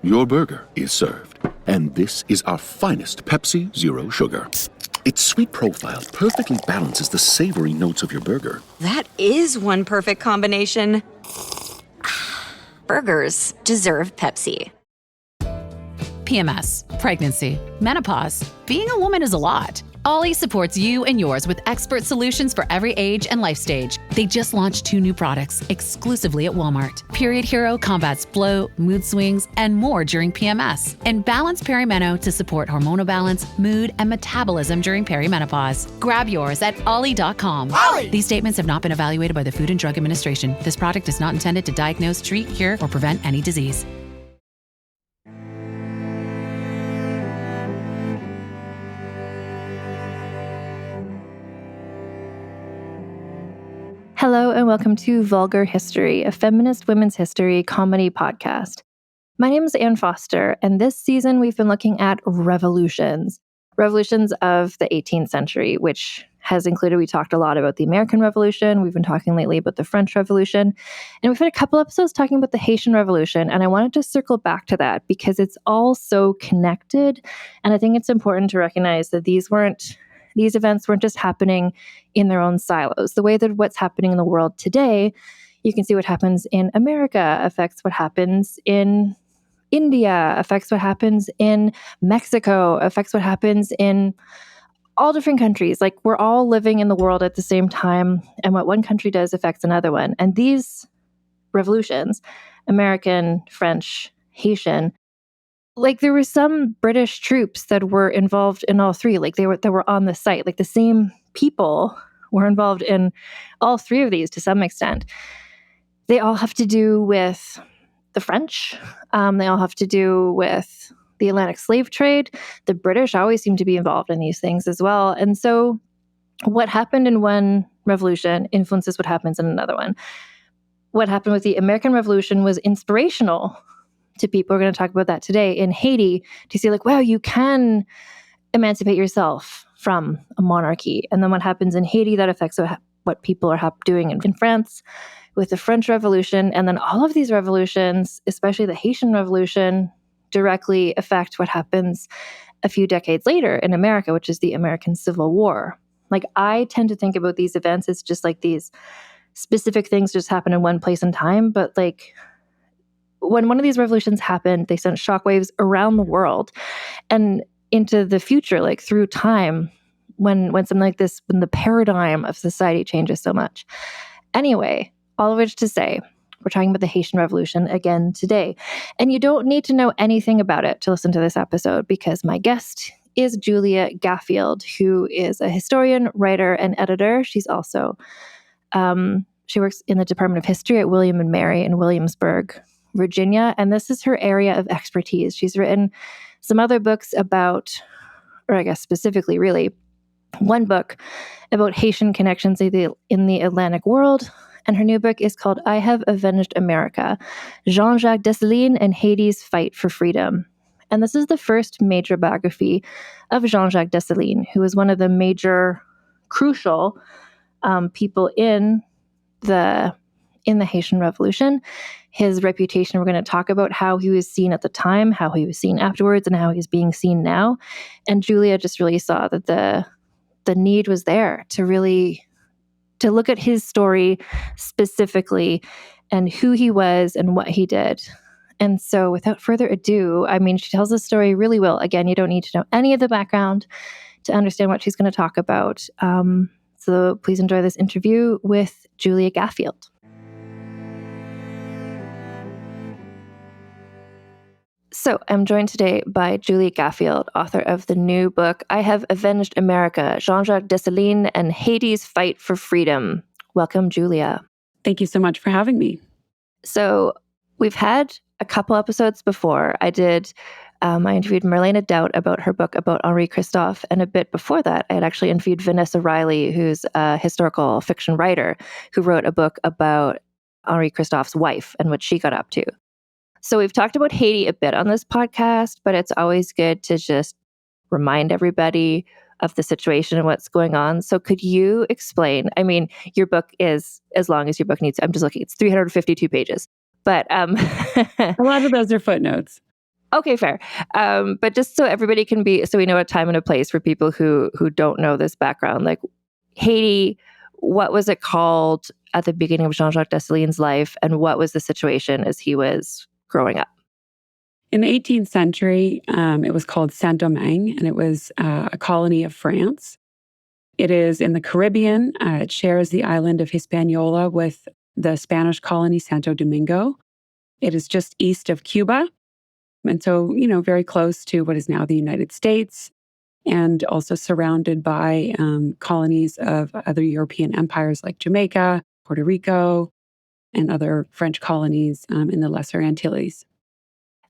Your burger is served. And this is our finest Pepsi Zero Sugar. Its sweet profile perfectly balances the savory notes of your burger. That is one perfect combination. Burgers deserve Pepsi. PMS, pregnancy, menopause. Being a woman is a lot. Ollie supports you and yours with expert solutions for every age and life stage. They just launched 2 new products exclusively at Walmart. Period Hero combats bloat, mood swings, and more during PMS. And Balance Perimeno to support hormonal balance, mood, and metabolism during perimenopause. Grab yours at ollie.com. Ollie! These statements have not been evaluated by the Food and Drug Administration. This product is not intended to diagnose, treat, cure, or prevent any disease. Hello and welcome to Vulgar History, a feminist women's history comedy podcast. My name is Anne Foster, and this season we've been looking at revolutions of the 18th century, which has included, we talked a lot about the American Revolution, we've been talking lately about the French Revolution, and we've had a couple episodes talking about the Haitian Revolution, and I wanted to circle back to that because it's all so connected, and I think it's important to recognize that these events weren't just happening in their own silos. The way that what's happening in the world today, you can see what happens in America affects what happens in India, affects what happens in Mexico, affects what happens in all different countries. Like, we're all living in the world at the same time, and what one country does affects another one. And these revolutions, American, French, Haitian, like, there were some British troops that were involved in all three. Like, they were on the site. Like, the same people were involved in all three of these to some extent. They all have to do with the French. They all have to do with the Atlantic slave trade. The British always seem to be involved in these things as well. And so what happened in one revolution influences what happens in another one. What happened with the American Revolution was inspirational to people. We're going to talk about that today in Haiti, to see, like, wow, you can emancipate yourself from a monarchy. And then what happens in Haiti, that affects what people are doing in France with the French Revolution. And then all of these revolutions, especially the Haitian Revolution, directly affect what happens a few decades later in America, which is the American Civil War. Like, I tend to think about these events as just like these specific things just happen in one place in time, but like, when one of these revolutions happened, they sent shockwaves around the world and into the future, like through time, when something like this, when the paradigm of society changes so much. Anyway, all of which to say, we're talking about the Haitian Revolution again today. And you don't need to know anything about it to listen to this episode, because my guest is Julia Gaffield, who is a historian, writer, and editor. She's also, she works in the Department of History at William and Mary in Williamsburg, Virginia, and this is her area of expertise. She's written some other books about, or I guess specifically really, one book about Haitian connections in the Atlantic world, and her new book is called I Have Avenged America, Jean-Jacques Dessalines and Haiti's Fight for Freedom. And this is the first major biography of Jean-Jacques Dessalines, who was one of the major, crucial people in the Haitian Revolution. His reputation, we're going to talk about how he was seen at the time, how he was seen afterwards, and how he's being seen now. And Julia just really saw that the need was there to look at his story specifically and who he was and what he did. And so without further ado, I mean, she tells the story really well. Again, you don't need to know any of the background to understand what she's going to talk about. So please enjoy this interview with Julia Gaffield. So I'm joined today by Julia Gaffield, author of the new book, I Have Avenged America, Jean-Jacques Dessalines and Haiti's Fight for Freedom. Welcome, Julia. Thank you so much for having me. So we've had a couple episodes before. I interviewed Marlena Doubt about her book about Henri Christophe, and a bit before that, I had actually interviewed Vanessa Riley, who's a historical fiction writer, who wrote a book about Henri Christophe's wife and what she got up to. So we've talked about Haiti a bit on this podcast, but it's always good to just remind everybody of the situation and what's going on. So could you explain, I mean, your book is as long as your book needs, I'm just looking, it's 352 pages, but a lot of those are footnotes. Okay, fair. But just so everybody can be, so we know a time and a place for people who don't know this background, like Haiti, what was it called at the beginning of Jean-Jacques Dessalines' life, and what was the situation as he was growing up? In the 18th century, it was called Saint-Domingue, and it was a colony of France. It is in the Caribbean. It shares the island of Hispaniola with the Spanish colony Santo Domingo. It is just east of Cuba. And so, very close to what is now the United States, and also surrounded by colonies of other European empires like Jamaica, Puerto Rico, and other French colonies in the Lesser Antilles.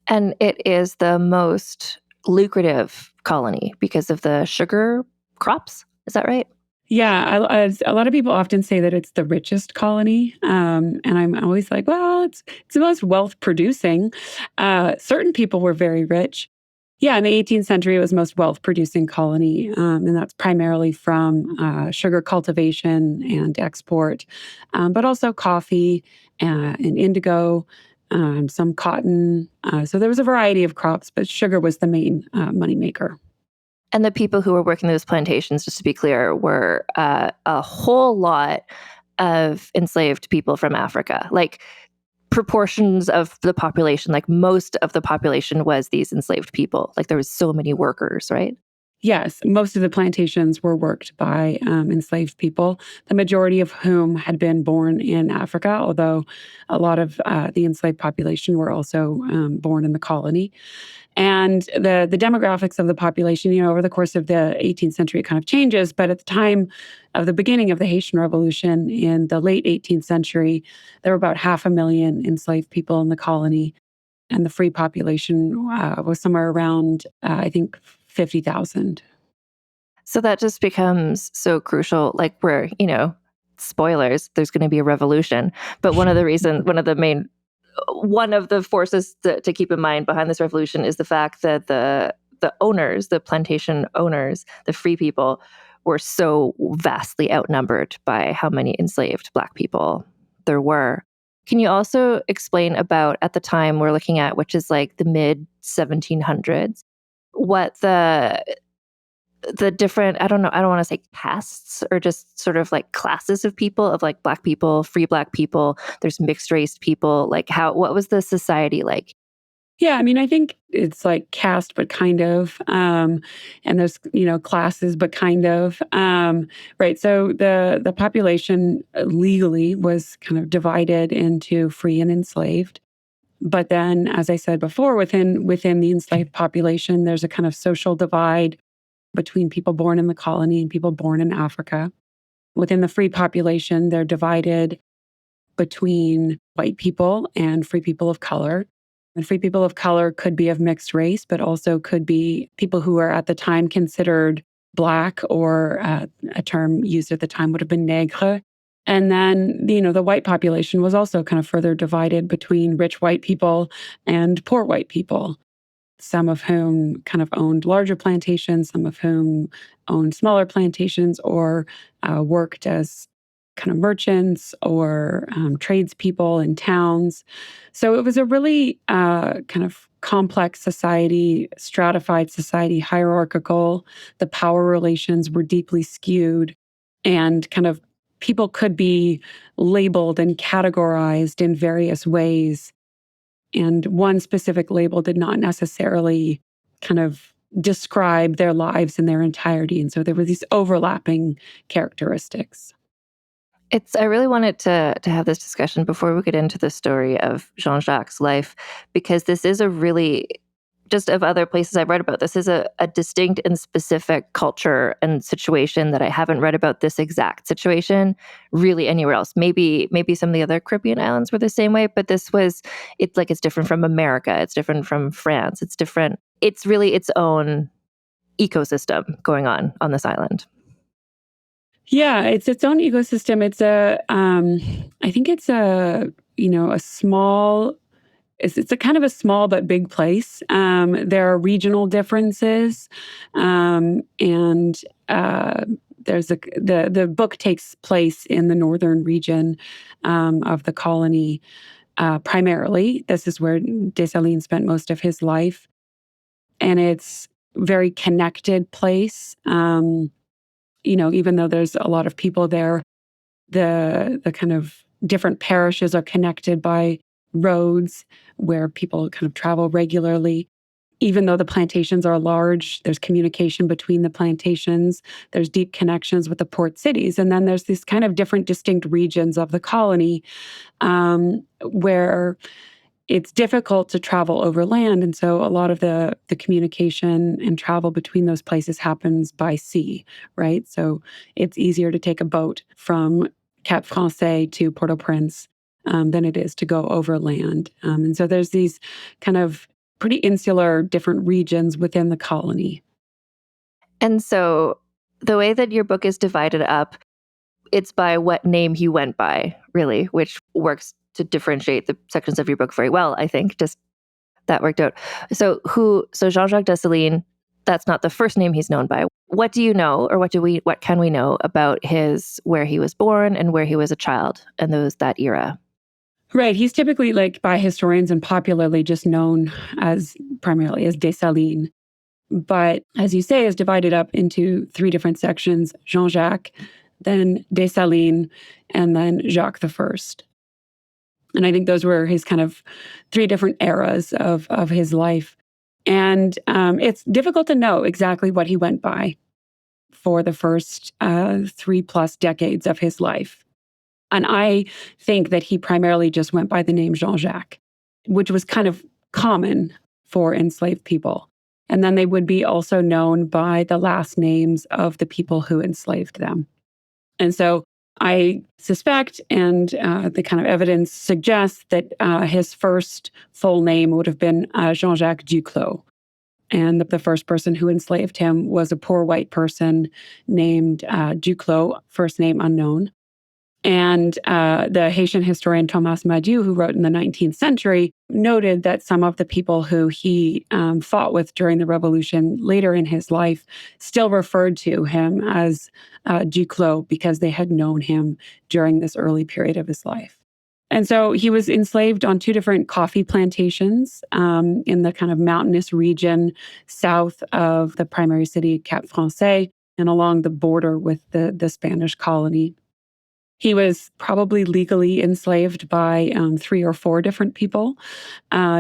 And it is the most lucrative colony because of the sugar crops. Is that right? Yeah, a lot of people often say that it's the richest colony, and I'm always like, well, it's the most wealth producing. Certain people were very rich. Yeah, in the 18th century, it was the most wealth producing colony, and that's primarily from sugar cultivation and export, but also coffee and indigo, some cotton. So there was a variety of crops, but sugar was the main moneymaker. And the people who were working those plantations, just to be clear, were a whole lot of enslaved people from Africa. Like proportions of the population, like most of the population was these enslaved people. Like there was so many workers, right? Yes, most of the plantations were worked by enslaved people, the majority of whom had been born in Africa, although a lot of the enslaved population were also born in the colony. And the demographics of the population, over the course of the 18th century, it kind of changes. But at the time of the beginning of the Haitian Revolution in the late 18th century, there were about 500,000 enslaved people in the colony. And the free population was somewhere around, I think, 50,000. So that just becomes so crucial. Like we're, spoilers, there's going to be a revolution. But one of the forces to keep in mind behind this revolution is the fact that the owners, the plantation owners, the free people, were so vastly outnumbered by how many enslaved Black people there were. Can you also explain about, at the time we're looking at, which is like the mid 1700s, what the different, I don't want to say castes, or just sort of like classes of people, of like Black people, free Black people, there's mixed race people, like what was the society like? Yeah, I mean, I think it's like caste, but kind of, and there's, classes, but kind of, right. So the population legally was kind of divided into free and enslaved. But then, as I said before, within the enslaved population, there's a kind of social divide between people born in the colony and people born in Africa. Within the free population, they're divided between white people and free people of color. And free people of color could be of mixed race, but also could be people who are at the time considered Black, or a term used at the time would have been nègre. And then, the white population was also kind of further divided between rich white people and poor white people, some of whom kind of owned larger plantations, some of whom owned smaller plantations, or worked as kind of merchants or tradespeople in towns. So it was a really kind of complex society, stratified society, hierarchical. The power relations were deeply skewed, and kind of people could be labeled and categorized in various ways. And one specific label did not necessarily kind of describe their lives in their entirety. And so there were these overlapping characteristics. I really wanted to have this discussion before we get into the story of Jean-Jacques' life, because this is a really, just of other places I've read about, this is a distinct and specific culture and situation that I haven't read about this exact situation really anywhere else. Maybe some of the other Caribbean islands were the same way, but it's different from America. It's different from France. It's different. It's really its own ecosystem going on this island. Yeah, it's its own ecosystem. It's I think it's a small, it's a kind of a small but big place. There are regional differences, and there's the book takes place in the northern region of the colony primarily. This is where Dessalines spent most of his life. and it's a very connected place. Even though there's a lot of people there, the kind of different parishes are connected by roads where people kind of travel regularly. Even though the plantations are large, there's communication between the plantations, there's deep connections with the port cities. And then there's these kind of different distinct regions of the colony where it's difficult to travel over land. And so a lot of the communication and travel between those places happens by sea, right? So it's easier to take a boat from Cap Français to Port-au-Prince than it is to go over land. And so there's these kind of pretty insular different regions within the colony. And so the way that your book is divided up, it's by what name he went by, really, which works to differentiate the sections of your book very well, I think. Just that worked out. So Jean-Jacques Dessalines, that's not the first name he's known by. What do you know, or what can we know about where he was born and where he was a child and that era? Right. He's typically, by historians and popularly, just known primarily as Dessalines. But as you say, is divided up into three different sections: Jean-Jacques, then Dessalines, and then Jacques I. And I think those were his kind of three different eras of his life. And it's difficult to know exactly what he went by for the first 3+ decades of his life. And I think that he primarily just went by the name Jean-Jacques, which was kind of common for enslaved people. And then they would be also known by the last names of the people who enslaved them. And so I suspect, and the kind of evidence suggests, that his first full name would have been Jean-Jacques Duclos. And the first person who enslaved him was a poor white person named Duclos, first name unknown. And the Haitian historian Thomas Madieu, who wrote in the 19th century, noted that some of the people who he fought with during the revolution later in his life still referred to him as Duclos because they had known him during this early period of his life. And so he was enslaved on two different coffee plantations in the kind of mountainous region south of the primary city, Cap Français, and along the border with the Spanish colony. He was probably legally enslaved by 3 or 4 different people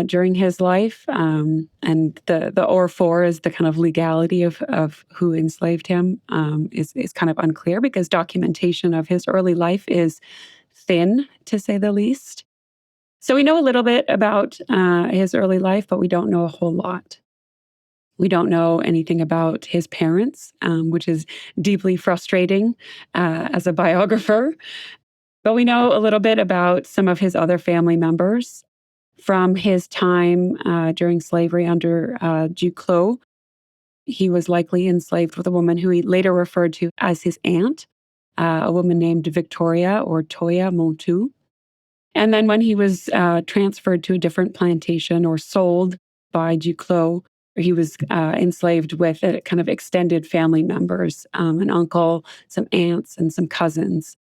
during his life. And the or 4 is the kind of legality of who enslaved him is kind of unclear because documentation of his early life is thin, to say the least. So we know a little bit about his early life, but we don't know a whole lot. We don't know anything about his parents, which is deeply frustrating as a biographer. But we know a little bit about some of his other family members from his time during slavery under Duclos. He was likely enslaved with a woman who he later referred to as his aunt, a woman named Victoria or Toya Montu. And then when he was transferred to a different plantation or sold by Duclos, he was enslaved with kind of extended family members, an uncle, some aunts, and some cousins,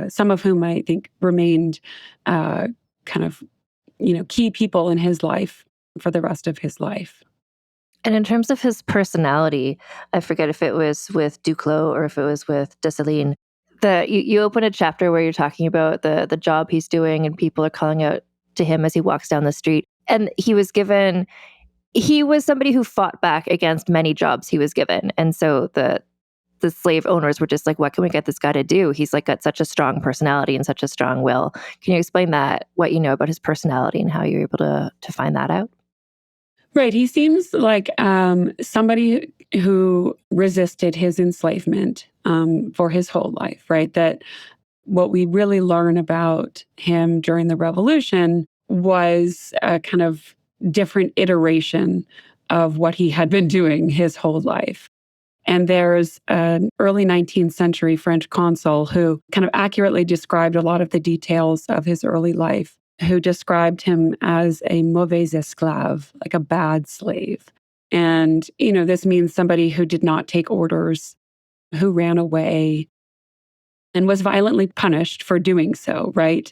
some of whom I think remained kind of, key people in his life for the rest of his life. And in terms of his personality, I forget if it was with Duclos or if it was with Dessalines. You open a chapter where you're talking about the job he's doing and people are calling out to him as he walks down the street. And he was somebody who fought back against many jobs he was given. And so the slave owners were just like, what can we get this guy to do? He's got such a strong personality and such a strong will. Can you explain what you know about his personality and how you're able to find that out? Right. He seems like somebody who resisted his enslavement for his whole life, right? That what we really learn about him during the revolution was a kind of different iteration of what he had been doing his whole life. And there's an early 19th century French consul who kind of accurately described a lot of the details of his early life, who described him as a mauvais esclave, like a bad slave. And, this means somebody who did not take orders, who ran away, and was violently punished for doing so, right?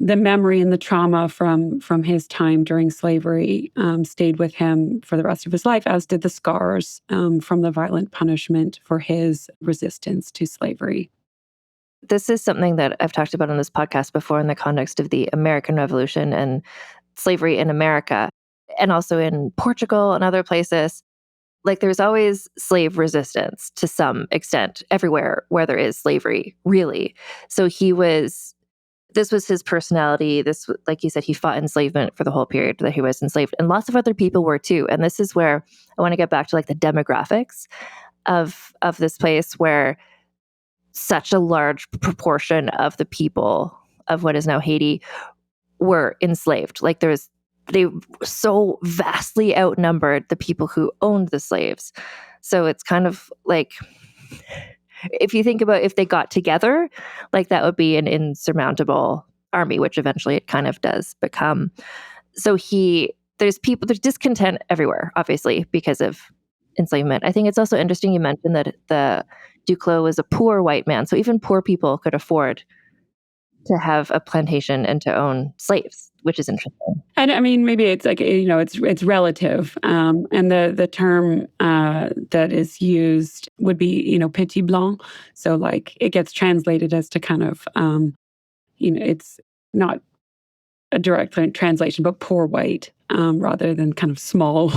the memory and the trauma from his time during slavery stayed with him for the rest of his life, as did the scars from the violent punishment for his resistance to slavery. This is something that I've talked about on this podcast before in the context of the American Revolution and slavery in America, and also in Portugal and other places. Like, there's always slave resistance to some extent everywhere where there is slavery, really. So this was his personality. This, like you said, he fought enslavement for the whole period that he was enslaved. And lots of other people were too. And this is where I want to get back to like the demographics of this place, where such a large proportion of the people of what is now Haiti were enslaved. Like, they so vastly outnumbered the people who owned the slaves. So it's kind of like, if you think about if they got together, like that would be an insurmountable army, which eventually it kind of does become. So there's discontent everywhere, obviously, because of enslavement. I think it's also interesting you mentioned that the Duclos was a poor white man. So even poor people could afford to have a plantation and to own slaves, which is interesting. And I mean, maybe it's like, it's relative. And the term that is used would be, petit blanc. So like it gets translated as to kind of, it's not a direct translation, but poor white, rather than kind of small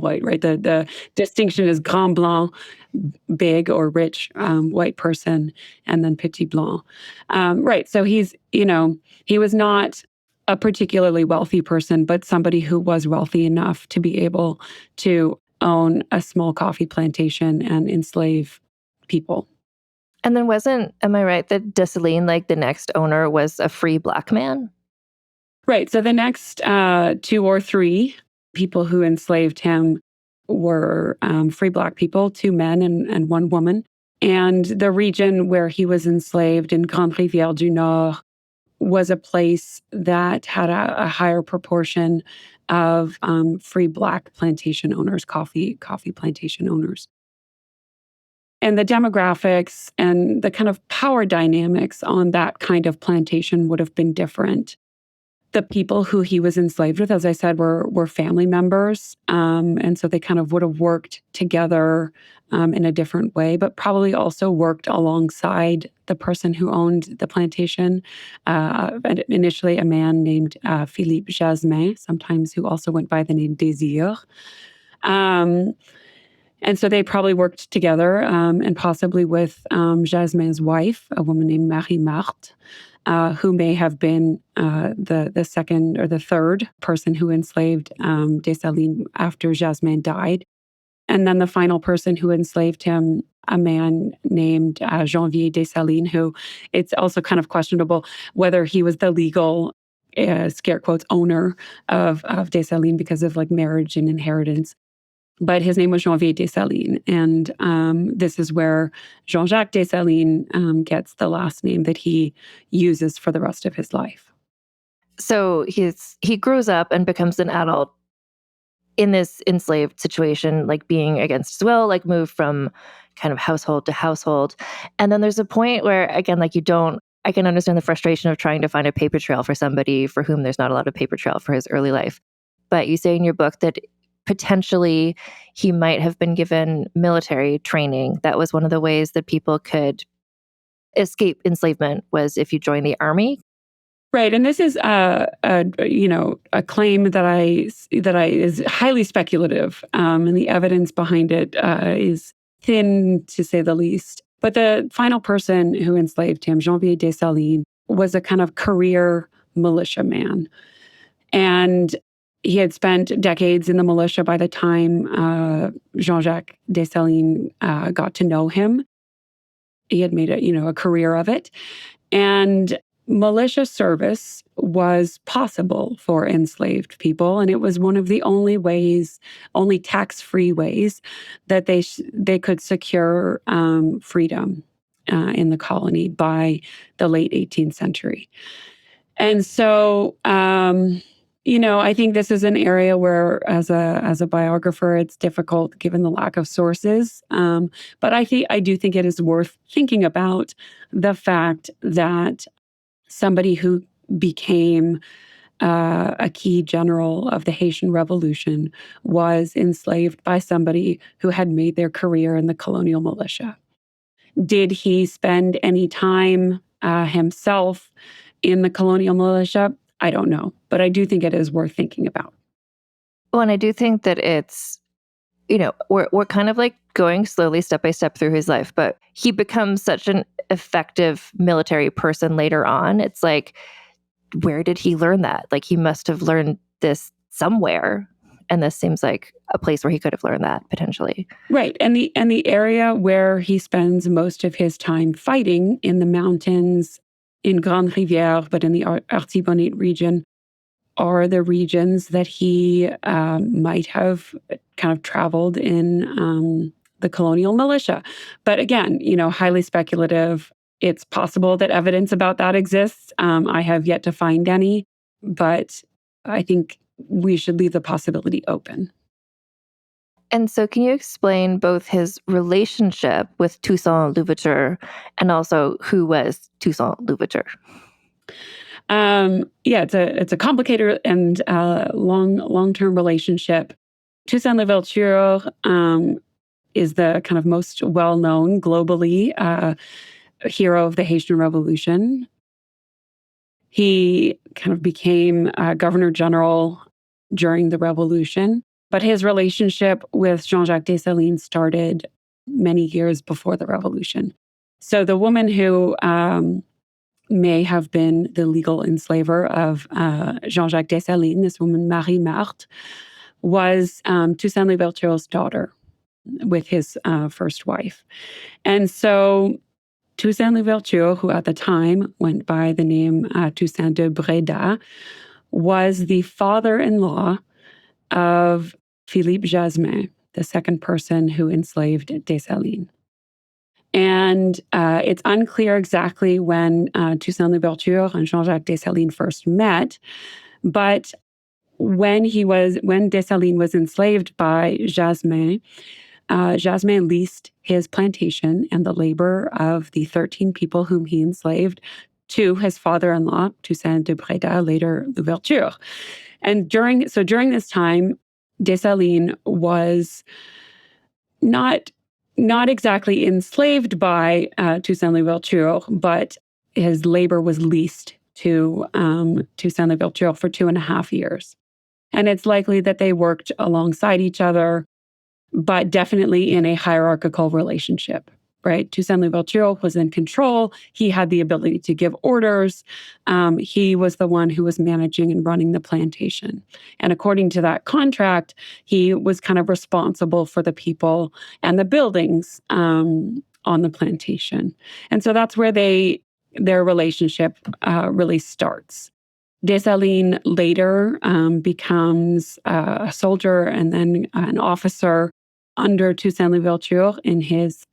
white, right? The distinction is grand blanc, big or rich white person, and then petit blanc. Right. So he was not a particularly wealthy person, but somebody who was wealthy enough to be able to own a small coffee plantation and enslave people. And then am I right that Dessalines, like the next owner, was a free Black man? Right. So the next 2 or 3 people who enslaved him were free Black people, 2 men and 1 woman. And the region where he was enslaved in Grande Rivière du Nord was a place that had a higher proportion of free Black plantation owners, coffee plantation owners. And the demographics and the kind of power dynamics on that kind of plantation would have been different. The people who he was enslaved with, as I said, were family members. And so they kind of would have worked together in a different way, but probably also worked alongside the person who owned the plantation. Initially, a man named Philippe Jasmin, sometimes who also went by the name Désir. And so they probably worked together, and possibly with Jasmin's wife, a woman named Marie Marthe, who may have been the second or the third person who enslaved Dessalines after Jasmin died. And then the final person who enslaved him, a man named Jean-Jacques Dessalines, who it's also kind of questionable whether he was the legal, scare quotes, owner of Dessalines because of like marriage and inheritance. But his name was Jean-Jacques Dessalines. And this is where Jean-Jacques Dessalines gets the last name that he uses for the rest of his life. So he grows up and becomes an adult in this enslaved situation, like being against his will, like moved from kind of household to household. And then there's a point where, again, like I can understand the frustration of trying to find a paper trail for somebody for whom there's not a lot of paper trail for his early life. But you say in your book that potentially he might have been given military training. That was one of the ways that people could escape enslavement, was if you join the army. Right, and this is a claim that is highly speculative, and the evidence behind it is thin, to say the least. But the final person who enslaved him, Jean-Jacques Dessalines, was a kind of career militiaman, and he had spent decades in the militia by the time Jean-Jacques Dessalines got to know him. He had made a career of it, and militia service was possible for enslaved people, and it was one of the only tax-free ways that they could secure freedom in the colony by the late 18th century. And so, I think this is an area where, as a biographer, it's difficult given the lack of sources. But I do think it is worth thinking about the fact that somebody who became a key general of the Haitian Revolution, was enslaved by somebody who had made their career in the colonial militia. Did he spend any time himself in the colonial militia? I don't know, but I do think it is worth thinking about. Well, and I do think that it's, we're kind of like going slowly step by step through his life, but he becomes such an effective military person later on. It's like, where did he learn that? Like, he must have learned this somewhere. And this seems like a place where he could have learned that potentially. Right. And the area where he spends most of his time fighting in the mountains in Grande Rivière, but in the Artibonite region, are the regions that he might have kind of traveled in the colonial militia. But again, highly speculative. It's possible that evidence about that exists. I have yet to find any, but I think we should leave the possibility open. And so can you explain both his relationship with Toussaint Louverture and also who was Toussaint Louverture? It's a complicated and long-term relationship. Toussaint Louverture is the kind of most well-known globally hero of the Haitian Revolution. He kind of became Governor General during the Revolution, but his relationship with Jean-Jacques Dessalines started many years before the Revolution. So the woman who may have been the legal enslaver of Jean-Jacques Dessalines, this woman, Marie Marthe, was Toussaint Louverture's daughter with his first wife. And so Toussaint Louverture, who at the time went by the name Toussaint de Breda, was the father-in-law of Philippe Jasmin, the second person who enslaved Dessalines. And it's unclear exactly when Toussaint Louverture and Jean-Jacques Dessalines first met, but when Dessalines was enslaved by Jasmin, Jasmin leased his plantation and the labor of the 13 people whom he enslaved to his father-in-law, Toussaint de Breda, later Louverture. And during this time, Dessalines was not exactly enslaved by Toussaint Louverture, but his labor was leased to Toussaint Louverture for 2.5 years. And it's likely that they worked alongside each other, but definitely in a hierarchical relationship, right? Toussaint Louverture was in control. He had the ability to give orders. He was the one who was managing and running the plantation. And according to that contract, he was kind of responsible for the people and the buildings on the plantation. And so that's where their relationship really starts. Dessalines later becomes a soldier and then an officer under Toussaint Louverture in his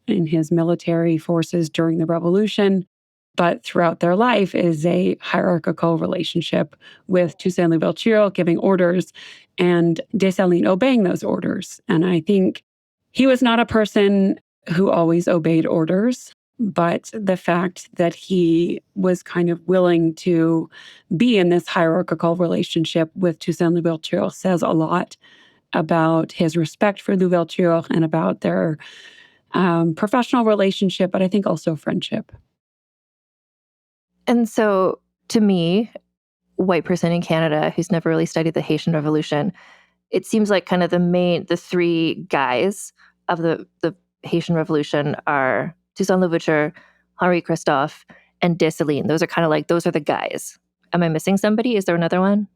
military forces during the Revolution, but throughout their life is a hierarchical relationship with Toussaint Louverture giving orders and Dessalines obeying those orders. And I think he was not a person who always obeyed orders, but the fact that he was kind of willing to be in this hierarchical relationship with Toussaint Louverture says a lot about his respect for Louverture and about their professional relationship, but I think also friendship. And so, to me, white person in Canada who's never really studied the Haitian Revolution, it seems like kind of the three guys of the Haitian Revolution are Toussaint Louverture, Henri Christophe, and Dessalines. Those are the guys. Am I missing somebody? Is there another one?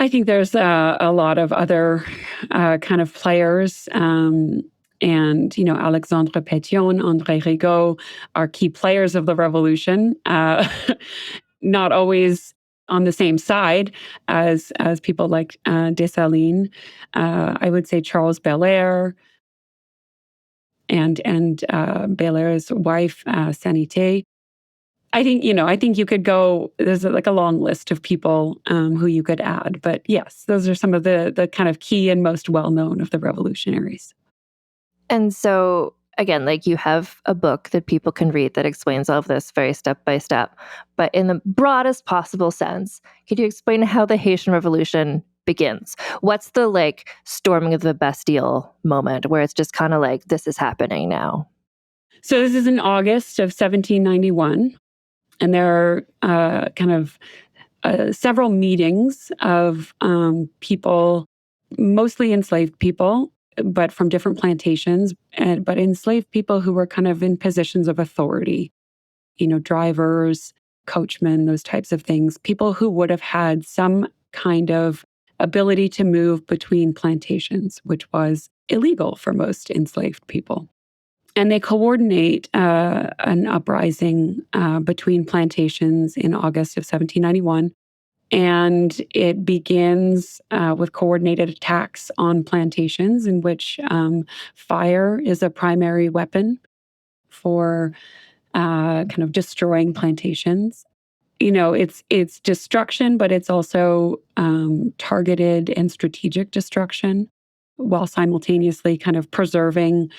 I think there's a lot of other kind of players. And, Alexandre Pétion, André Rigaud are key players of the revolution, not always on the same side as people like Dessalines. I would say Charles Belair and Belair's wife, Sanité. I think you could go, there's like a long list of people who you could add. But yes, those are some of the kind of key and most well-known of the revolutionaries. And so again, like you have a book that people can read that explains all of this very step by step. But in the broadest possible sense, could you explain how the Haitian Revolution begins? What's the like storming of the Bastille moment where it's just kind of like, this is happening now? So this is in August of 1791, and there are several meetings of people, mostly enslaved people, but from different plantations, but enslaved people who were kind of in positions of authority, drivers, coachmen, those types of things, people who would have had some kind of ability to move between plantations, which was illegal for most enslaved people. And they coordinate an uprising between plantations in August of 1791. And it begins with coordinated attacks on plantations in which fire is a primary weapon for kind of destroying plantations. It's destruction, but it's also targeted and strategic destruction, while simultaneously kind of preserving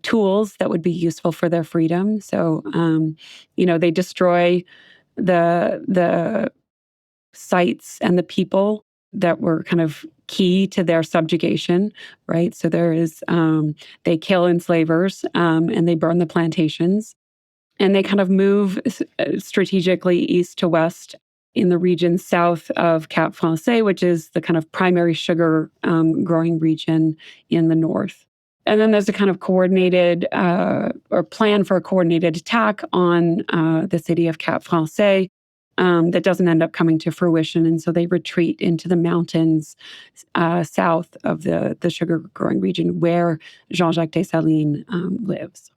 tools that would be useful for their freedom. So, they destroy the sites and the people that were kind of key to their subjugation, right? So they kill enslavers and they burn the plantations. And they kind of move strategically east to west in the region south of Cap Français, which is the kind of primary sugar growing region in the north. And then there's a kind of coordinated or plan for a coordinated attack on the city of Cap Français that doesn't end up coming to fruition. And so they retreat into the mountains south of the sugar growing region where Jean-Jacques Dessalines lives.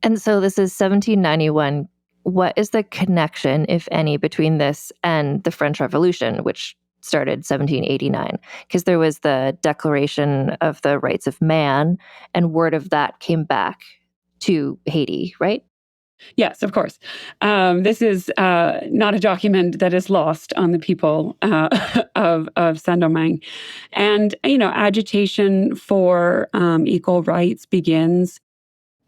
And so this is 1791. What is the connection, if any, between this and the French Revolution, which started 1789? Because there was the Declaration of the Rights of Man, and word of that came back to Haiti, right? Yes, of course. This is not a document that is lost on the people of Saint-Domingue. And, agitation for equal rights begins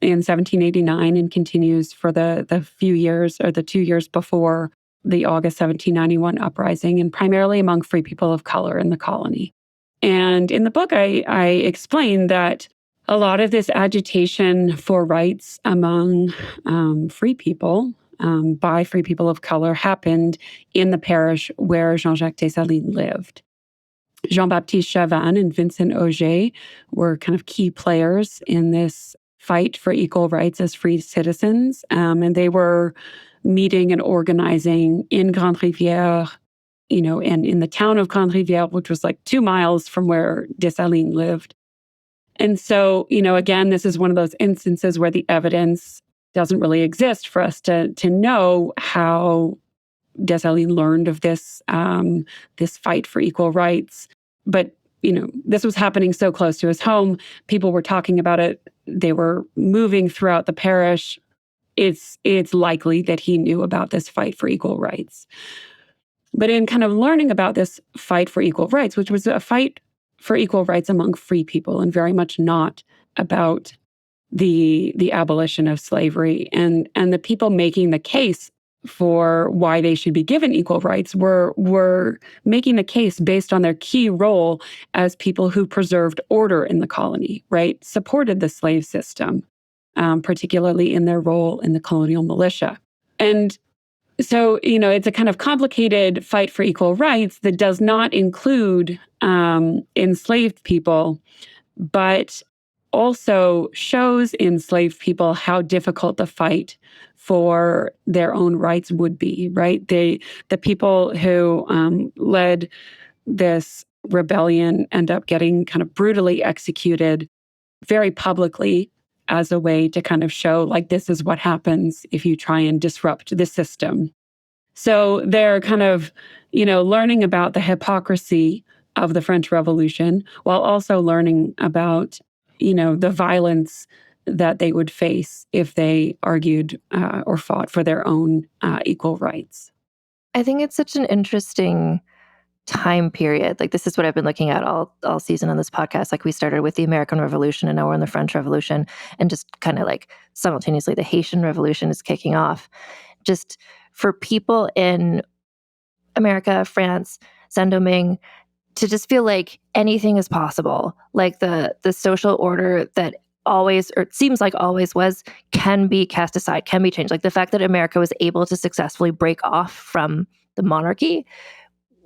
in 1789 and continues for the few years or the 2 years before the August 1791 uprising, and primarily among free people of color in the colony. And in the book, I explain that a lot of this agitation for rights among free people, by free people of color, happened in the parish where Jean-Jacques Dessalines lived. Jean-Baptiste Chavannes and Vincent Auger were kind of key players in this fight for equal rights as free citizens. And they were meeting and organizing in Grande Rivière, and in the town of Grande Rivière, which was like 2 miles from where Dessalines lived. And so, again, this is one of those instances where the evidence doesn't really exist for us to know how Dessalines learned of this fight for equal rights. But, this was happening so close to his home. People were talking about it. They were moving throughout the parish. It's likely that he knew about this fight for equal rights. But in kind of learning about this fight for equal rights, which was a fight for equal rights among free people and very much not about the abolition of slavery, and the people making the case for why they should be given equal rights were making the case based on their key role as people who preserved order in the colony, right? Supported the slave system, particularly in their role in the colonial militia. And so, it's a kind of complicated fight for equal rights that does not include enslaved people, but also shows enslaved people how difficult the fight for their own rights would be, right? The people who led this rebellion end up getting kind of brutally executed very publicly as a way to kind of show, like, this is what happens if you try and disrupt the system. So they're kind of, learning about the hypocrisy of the French Revolution while also learning about, the violence that they would face if they argued or fought for their own equal rights. I think it's such an interesting time period. Like, this is what I've been looking at all season on this podcast. Like, we started with the American Revolution and now we're in the French Revolution, and just kind of like simultaneously the Haitian Revolution is kicking off. Just for people in America, France, Saint-Domingue, to just feel like anything is possible. Like the social order that always, or it seems like always was, can be cast aside, can be changed. Like the fact that America was able to successfully break off from the monarchy,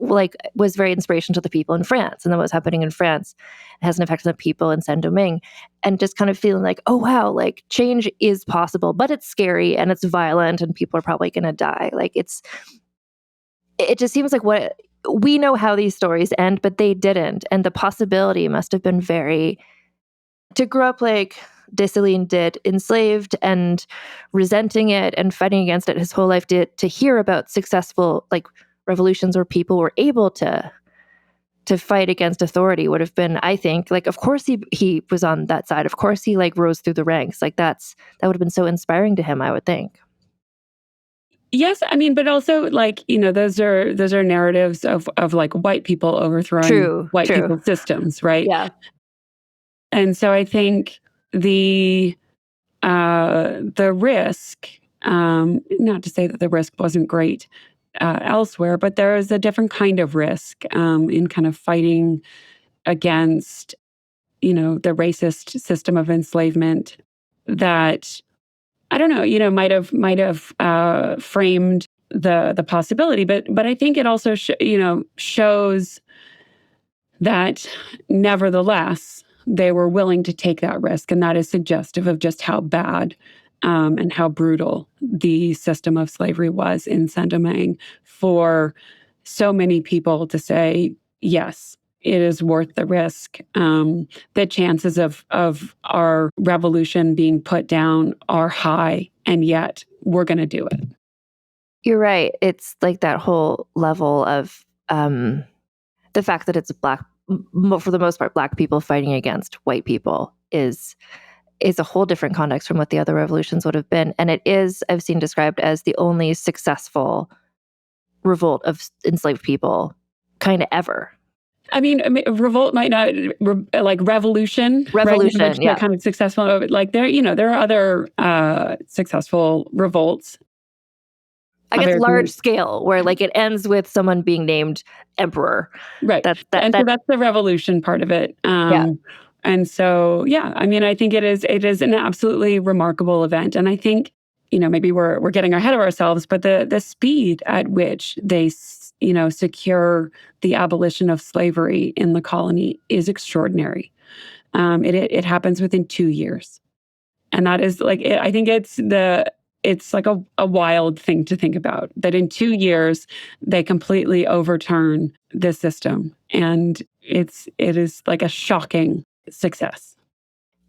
like, was very inspirational to the people in France. And then what's happening in France has an effect on the people in Saint-Domingue. And just kind of feeling like, oh wow, like change is possible, but it's scary and it's violent and people are probably going to die. Like it just seems like what we know how these stories end, but they didn't. And the possibility must have been to grow up like Dessalines did, enslaved and resenting it and fighting against it his whole life, to hear about successful like revolutions where people were able to fight against authority would have been, I think, like, of course he was on that side. Of course he like rose through the ranks. Like that would have been so inspiring to him, I would think. Yes, I mean, but also like, those are narratives of like white people overthrowing white people's systems, right? Yeah. And so I think the risk, not to say that the risk wasn't great elsewhere, but there is a different kind of risk in kind of fighting against, the racist system of enslavement that, I don't know, might have framed the possibility, but I think it also shows that nevertheless they were willing to take that risk, and that is suggestive of just how bad and how brutal the system of slavery was in Saint-Domingue for so many people to say, yes, it is worth the risk. The chances of our revolution being put down are high, and yet we're going to do it. You're right. It's like that whole level of the fact that it's Black, for the most part, Black people fighting against white people is a whole different context from what the other revolutions would have been. And it is, I've seen described as the only successful revolt of enslaved people kind of ever. I mean, revolt might not, like revolution, right? Yeah. Kind of successful. Like there are other successful revolts. I guess large scale, where like it ends with someone being named emperor. Right. So that's the revolution part of it. And so, yeah, I mean, I think it is an absolutely remarkable event. And I think, maybe we're getting ahead of ourselves, but the speed at which they secure the abolition of slavery in the colony is extraordinary. It happens within 2 years. And that is like, I think it's like a wild thing to think about, that in 2 years, they completely overturn the system. And it is like a shocking success.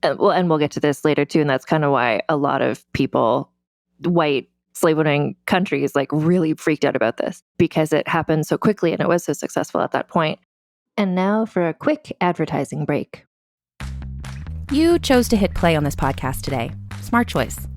And we'll get to this later too. And that's kind of why a lot of people, white slave-owning countries, like really freaked out about this, because it happened so quickly and it was so successful at that point. And now for a quick advertising break. You chose to hit play on this podcast today. Smart choice.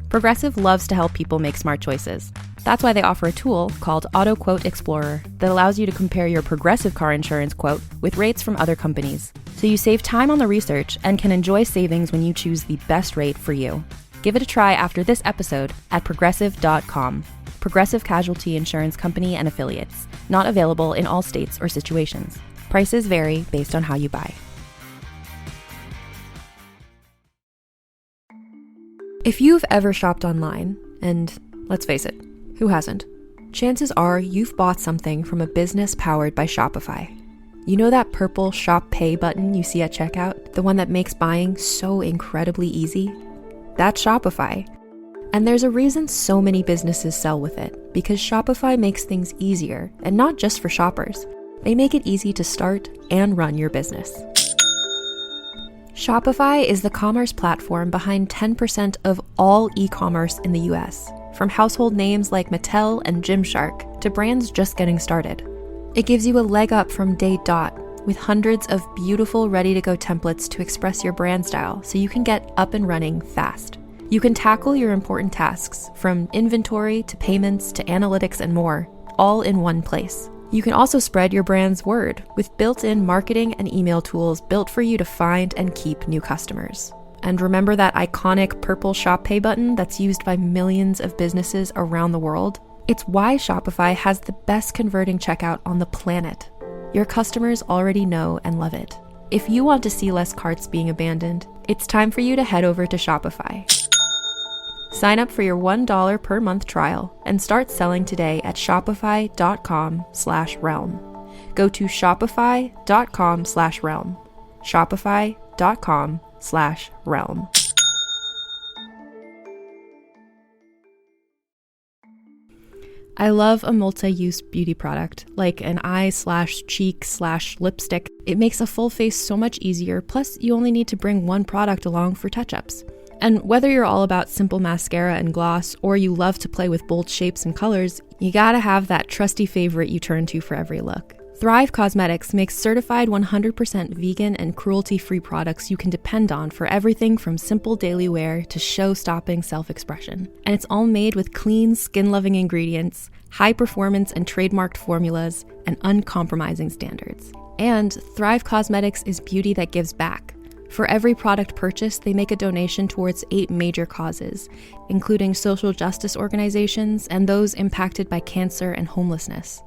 Progressive loves to help people make smart choices. That's why they offer a tool called Auto Quote Explorer that allows you to compare your Progressive car insurance quote with rates from other companies. So you save time on the research and can enjoy savings when you choose the best rate for you. Give it a try after this episode at progressive.com. Progressive Casualty Insurance Company and Affiliates. Not available in all states or situations. Prices vary based on how you buy. If you've ever shopped online, and let's face it, who hasn't? Chances are you've bought something from a business powered by Shopify. You know that purple Shop Pay button you see at checkout? The one that makes buying so incredibly easy? That's Shopify. And there's a reason so many businesses sell with it, because Shopify makes things easier, and not just for shoppers. They make it easy to start and run your business. Shopify is the commerce platform behind 10% of all e-commerce in the US, from household names like Mattel and Gymshark to brands just getting started. It gives you a leg up from day dot, with hundreds of beautiful ready-to-go templates to express your brand style so you can get up and running fast. You can tackle your important tasks, from inventory to payments to analytics and more, all in one place. You can also spread your brand's word with built-in marketing and email tools built for you to find and keep new customers. And remember that iconic purple Shop Pay button that's used by millions of businesses around the world? It's why Shopify has the best converting checkout on the planet. Your customers already know and love it. If you want to see less carts being abandoned, it's time for you to head over to Shopify. Sign up for your $1 per month trial and start selling today at shopify.com/realm. Go to shopify.com/realm. Shopify.com/realm. I love a multi-use beauty product, like an eye/cheek/lipstick. It makes a full face so much easier, plus you only need to bring one product along for touch-ups. And whether you're all about simple mascara and gloss, or you love to play with bold shapes and colors, you gotta have that trusty favorite you turn to for every look. Thrive Cosmetics makes certified 100% vegan and cruelty-free products you can depend on for everything from simple daily wear to show-stopping self-expression. And it's all made with clean, skin-loving ingredients, high-performance and trademarked formulas, and uncompromising standards. And Thrive Cosmetics is beauty that gives back. For every product purchased, they make a donation towards 8 major causes, including social justice organizations and those impacted by cancer and homelessness.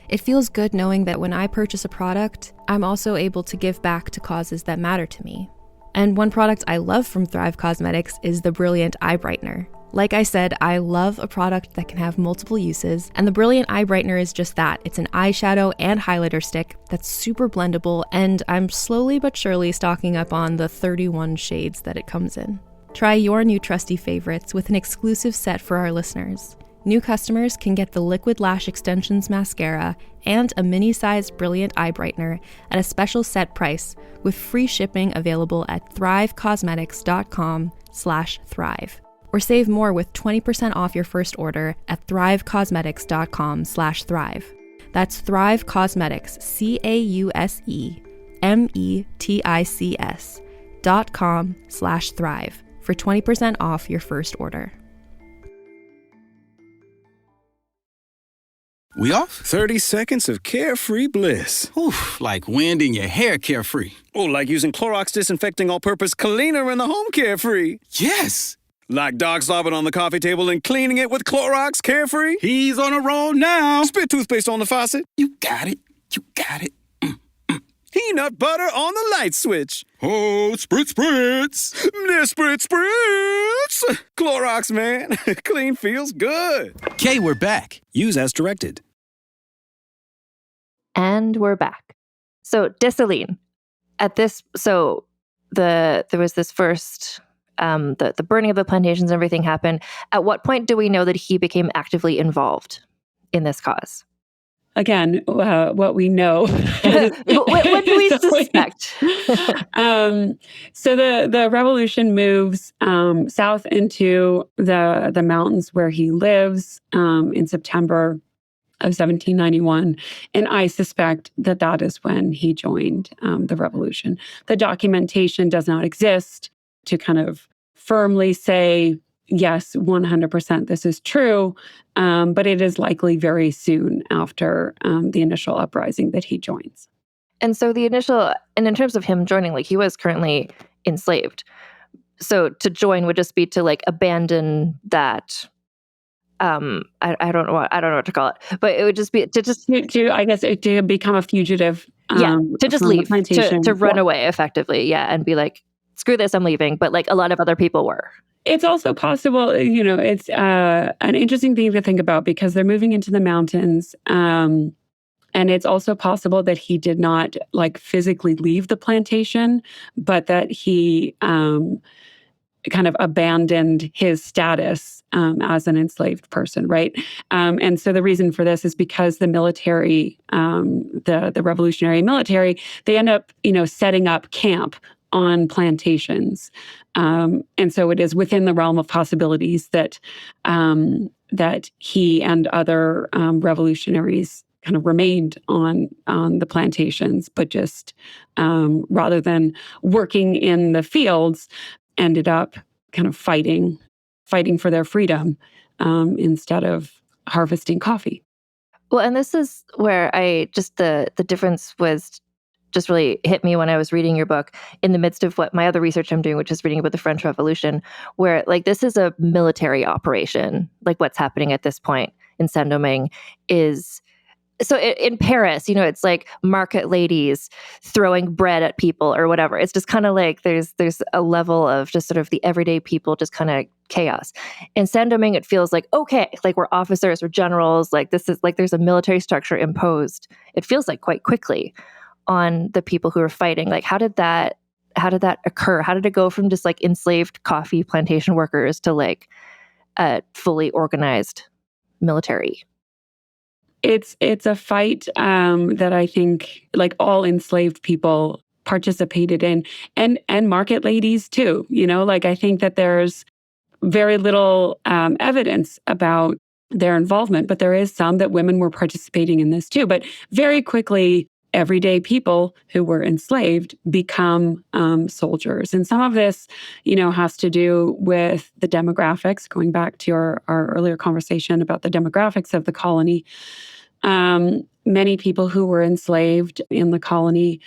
It feels good knowing that when I purchase a product, I'm also able to give back to causes that matter to me. And one product I love from Thrive Cosmetics is the Brilliant Eye Brightener. Like I said, I love a product that can have multiple uses, and the Brilliant Eye Brightener is just that. It's an eyeshadow and highlighter stick that's super blendable, and I'm slowly but surely stocking up on the 31 shades that it comes in. Try your new trusty favorites with an exclusive set for our listeners. New customers can get the Liquid Lash Extensions mascara and a mini-sized Brilliant Eye Brightener at a special set price with free shipping available at thrivecosmetics.com/thrive. Or save more with 20% off your first order at thrivecosmetics.com/thrive. That's Thrive Cosmetics, CAUSEMETICS.com/thrive for 20% off your first order. We off? 30 seconds of carefree bliss. Oof, like wind in your hair carefree. Oh, like using Clorox Disinfecting All-Purpose Cleaner in the home carefree. Yes! Like dog slobbing on the coffee table and cleaning it with Clorox Carefree? He's on a roll now. Spit toothpaste on the faucet? You got it. You got it. Peanut butter on the light switch. Oh, spritz. Spritz. Clorox, man. Clean feels good. Okay, we're back. Use as directed. And we're back. So Dessalines, there was this first... the burning of the plantations and everything happened. At what point do we know that he became actively involved in this cause? Again, what we know. What do we suspect? So the revolution moves south into the mountains where he lives in September of 1791. And I suspect that is when he joined the revolution. The documentation does not exist to kind of firmly say, yes, 100% this is true, but it is likely very soon after the initial uprising that he joins. And so in terms of him joining, like he was currently enslaved. So to join would just be to like abandon that. I don't know what to call it, but it would just be to become a fugitive. To just leave, to run away effectively. Yeah. And be like, screw this, I'm leaving. But like a lot of other people were. It's also possible, it's an interesting thing to think about because they're moving into the mountains. And it's also possible that he did not like physically leave the plantation, but that he kind of abandoned his status as an enslaved person, right? And so the reason for this is because the military, the revolutionary military, they end up, setting up camp on plantations. And so it is within the realm of possibilities that he and other revolutionaries kind of remained on the plantations, but just rather than working in the fields, ended up kind of fighting for their freedom instead of harvesting coffee. Well, and this is where the difference was just really hit me when I was reading your book in the midst of what my other research I'm doing, which is reading about the French Revolution, where like this is a military operation. Like what's happening at this point in Saint-Domingue is so in Paris, it's like market ladies throwing bread at people or whatever. It's just kind of like there's a level of just sort of the everyday people, just kind of chaos. In Saint-Domingue, it feels like, okay, like we're officers, we're generals, like this is like there's a military structure imposed. It feels like quite quickly on the people who are fighting. Like how did that occur? How did it go from just like enslaved coffee plantation workers to like a fully organized military? It's a fight that I think like all enslaved people participated in, and market ladies too. Like I think that there's very little evidence about their involvement, but there is some that women were participating in this too. But very quickly, everyday people who were enslaved become soldiers. And some of this, has to do with the demographics, going back to our earlier conversation about the demographics of the colony. Many people who were enslaved in the colony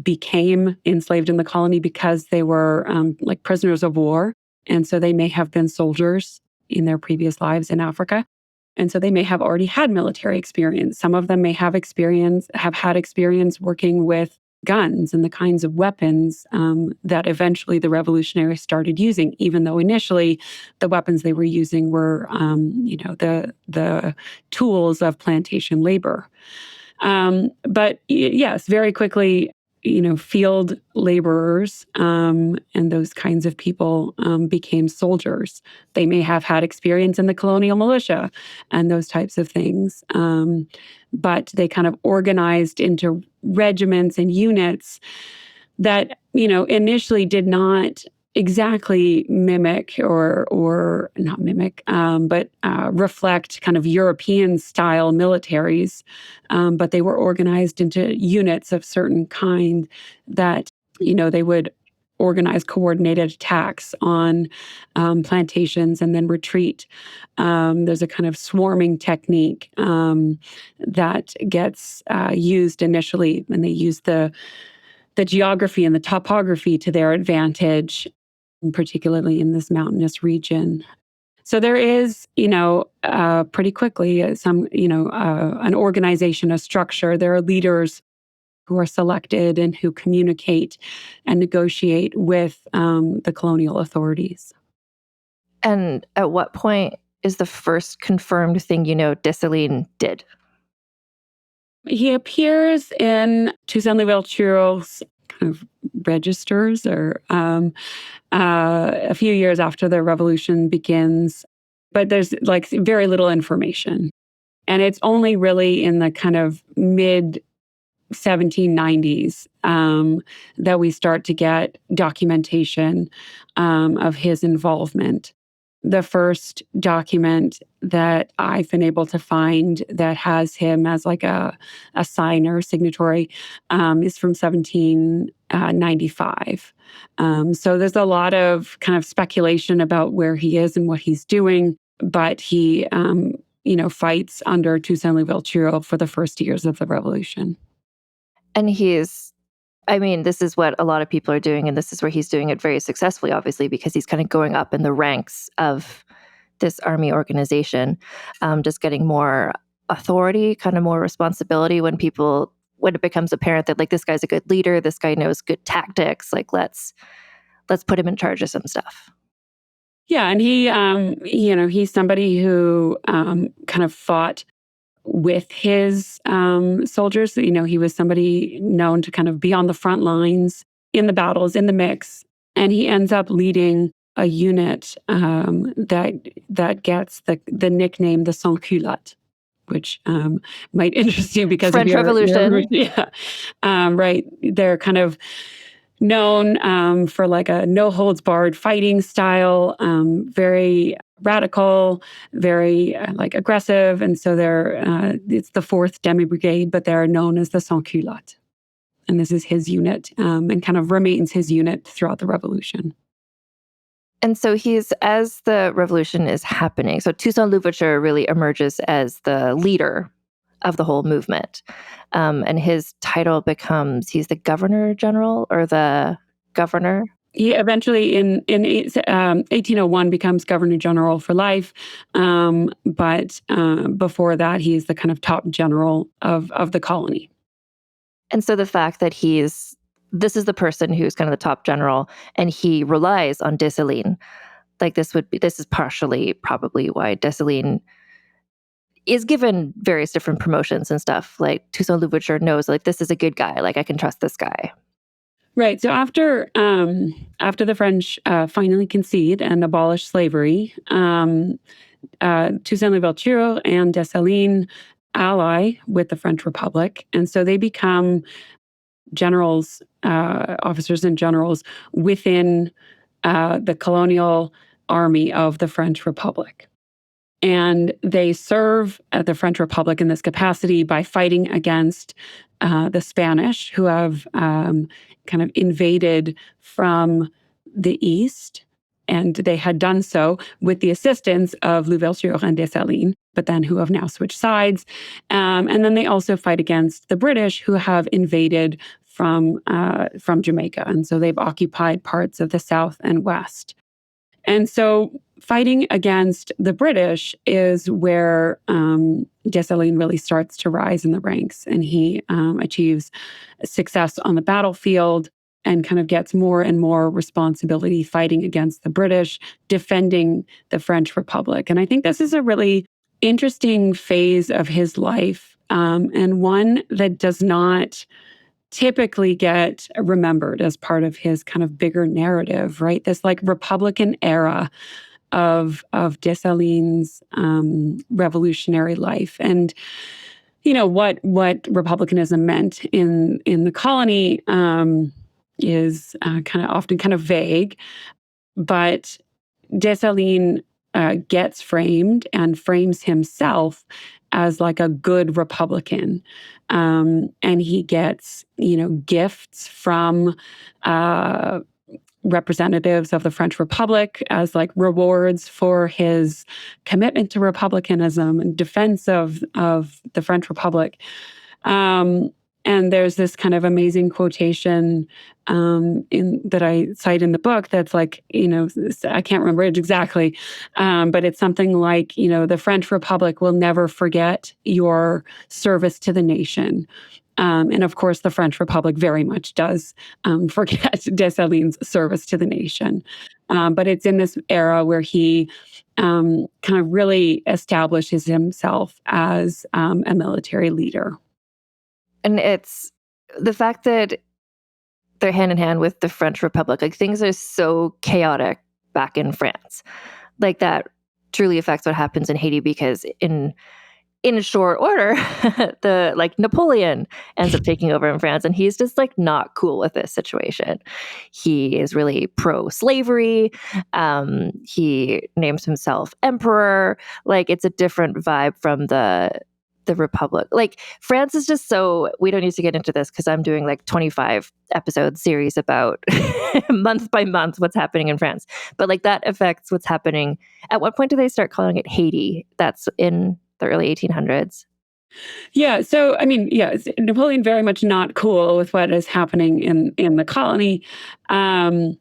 became enslaved in the colony because they were like prisoners of war. And so they may have been soldiers in their previous lives in Africa. And so they may have already had military experience. Some of them may have had experience working with guns and the kinds of weapons that eventually the revolutionaries started using, even though initially the weapons they were using were, the tools of plantation labor. But yes, very quickly, field laborers and those kinds of people became soldiers. They may have had experience in the colonial militia and those types of things, but they kind of organized into regiments and units that, initially did not exactly mimic or not mimic, but reflect kind of European style militaries. But they were organized into units of certain kind that, they would organize coordinated attacks on plantations and then retreat. There's a kind of swarming technique that gets used initially, and they use the geography and the topography to their advantage, particularly in this mountainous region. So there is, pretty quickly an organization, a structure. There are leaders who are selected and who communicate and negotiate with the colonial authorities. And at what point is the first confirmed thing Dessalines did? He appears in Toussaint Louverture's kind of registers or a few years after the revolution begins, but there's like very little information. And it's only really in the kind of mid 1790s that we start to get documentation of his involvement. The first document that I've been able to find that has him as like a signer, signatory, is from 1795. So there's a lot of kind of speculation about where he is and what he's doing, but he, fights under Toussaint Louverture for the first years of the revolution. And this is what a lot of people are doing, and this is where he's doing it very successfully, obviously, because he's kind of going up in the ranks of this army organization, just getting more authority, kind of more responsibility when it becomes apparent that like this guy's a good leader, this guy knows good tactics, like let's put him in charge of some stuff. Yeah, and he, he's somebody who kind of fought with his soldiers. He was somebody known to kind of be on the front lines in the battles, in the mix. And he ends up leading a unit that gets the nickname the sans-culottes, which might interest you because French of Revolution. Right. They're kind of known for like a no-holds-barred fighting style, very radical, very like aggressive. And so it's the 4th Demi-Brigade, but they're known as the sans-culottes. And this is his unit and kind of remains his unit throughout the revolution. And so as the revolution is happening, so Toussaint Louverture really emerges as the leader of the whole movement. And his title becomes, he's the governor general or the governor. He eventually, in 1801, becomes Governor General for life. But before that, he's the kind of top general of the colony. And so the fact that this is the person who's kind of the top general, and he relies on Dessalines. Like this is partially probably why Dessalines is given various different promotions and stuff. Like Toussaint Louverture knows, like, this is a good guy. Like, I can trust this guy. Right. So after the French finally concede and abolish slavery, Toussaint Louverture and Dessalines ally with the French Republic, and so they become generals, officers and generals within the colonial army of the French Republic. And they serve the French Republic in this capacity by fighting against the Spanish, who have kind of invaded from the east. And they had done so with the assistance of Louverture and Dessalines, but then who have now switched sides. And then they also fight against the British, who have invaded from Jamaica. And so they've occupied parts of the South and West. And so fighting against the British is where Dessalines really starts to rise in the ranks, and he achieves success on the battlefield and kind of gets more and more responsibility fighting against the British, defending the French Republic. And I think this is a really interesting phase of his life, and one that does not typically get remembered as part of his kind of bigger narrative, right? This like Republican era of Dessalines' revolutionary life. And, you know, what republicanism meant in the colony is often kind of vague, but Dessalines gets framed and frames himself as like a good Republican. And he gets, gifts from representatives of the French Republic as like rewards for his commitment to republicanism and defense of the French Republic. And there's this kind of amazing quotation that I cite in the book that's like, I can't remember it exactly, but it's something like, the French Republic will never forget your service to the nation. And of course, the French Republic very much does forget Dessalines' service to the nation. But it's in this era where he kind of really establishes himself as a military leader. And it's the fact that they're hand in hand with the French Republic. Like, things are so chaotic back in France. Like, that truly affects what happens in Haiti, because in short order, Napoleon ends up taking over in France, and he's just like not cool with this situation. He is really pro-slavery. He names himself emperor. Like, it's a different vibe from the Republic. Like, France is just so, we don't need to get into this because I'm doing like 25 episode series about month by month what's happening in France. But like, that affects what's happening. At what point do they start calling it Haiti? That's in the early 1800s. Yeah. So, I mean, Napoleon very much not cool with what is happening in the colony. And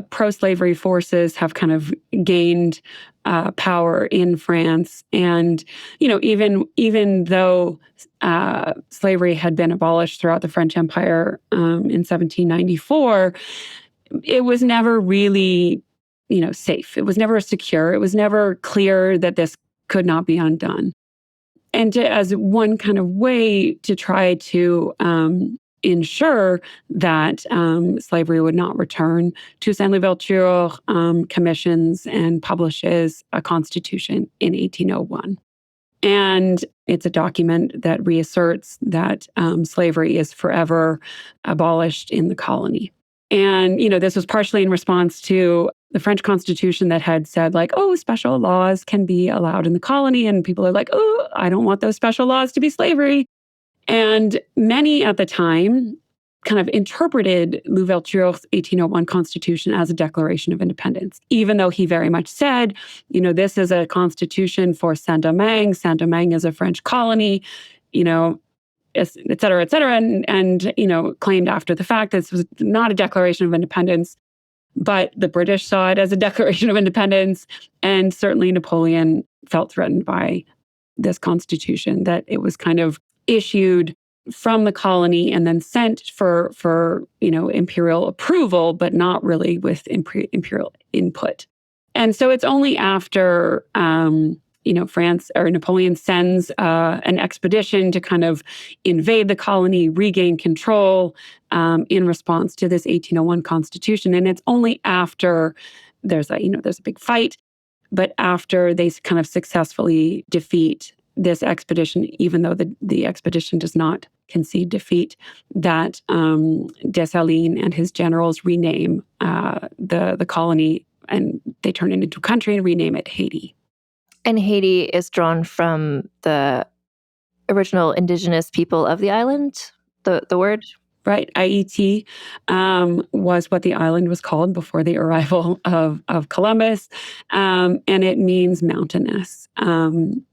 pro-slavery forces have kind of gained power in France. And, even though slavery had been abolished throughout the French Empire in 1794, it was never really, safe. It was never secure. It was never clear that this could not be undone. And as one kind of way to try to ensure that slavery would not return, Toussaint Louverture commissions and publishes a constitution in 1801. And it's a document that reasserts that slavery is forever abolished in the colony. And, this was partially in response to the French Constitution that had said, like, oh, special laws can be allowed in the colony. And people are like, oh, I don't want those special laws to be slavery. And many at the time kind of interpreted Louverture's 1801 Constitution as a declaration of independence, even though he very much said, this is a constitution for Saint-Domingue. Saint-Domingue is a French colony, et cetera, and claimed after the fact this was not a declaration of independence, but the British saw it as a declaration of independence, and certainly Napoleon felt threatened by this constitution, that it was kind of issued from the colony and then sent for imperial approval, but not really with imperial input. And so it's only after France or Napoleon sends an expedition to kind of invade the colony, regain control in response to this 1801 Constitution. And it's only after there's a big fight, but after they kind of successfully defeat this expedition, even though the expedition does not concede defeat, that Dessalines and his generals rename the colony, and they turn it into a country and rename it Haiti. And Haiti is drawn from the original indigenous people of the island, the word? Right. Haiti was what the island was called before the arrival of Columbus, and it means mountainous.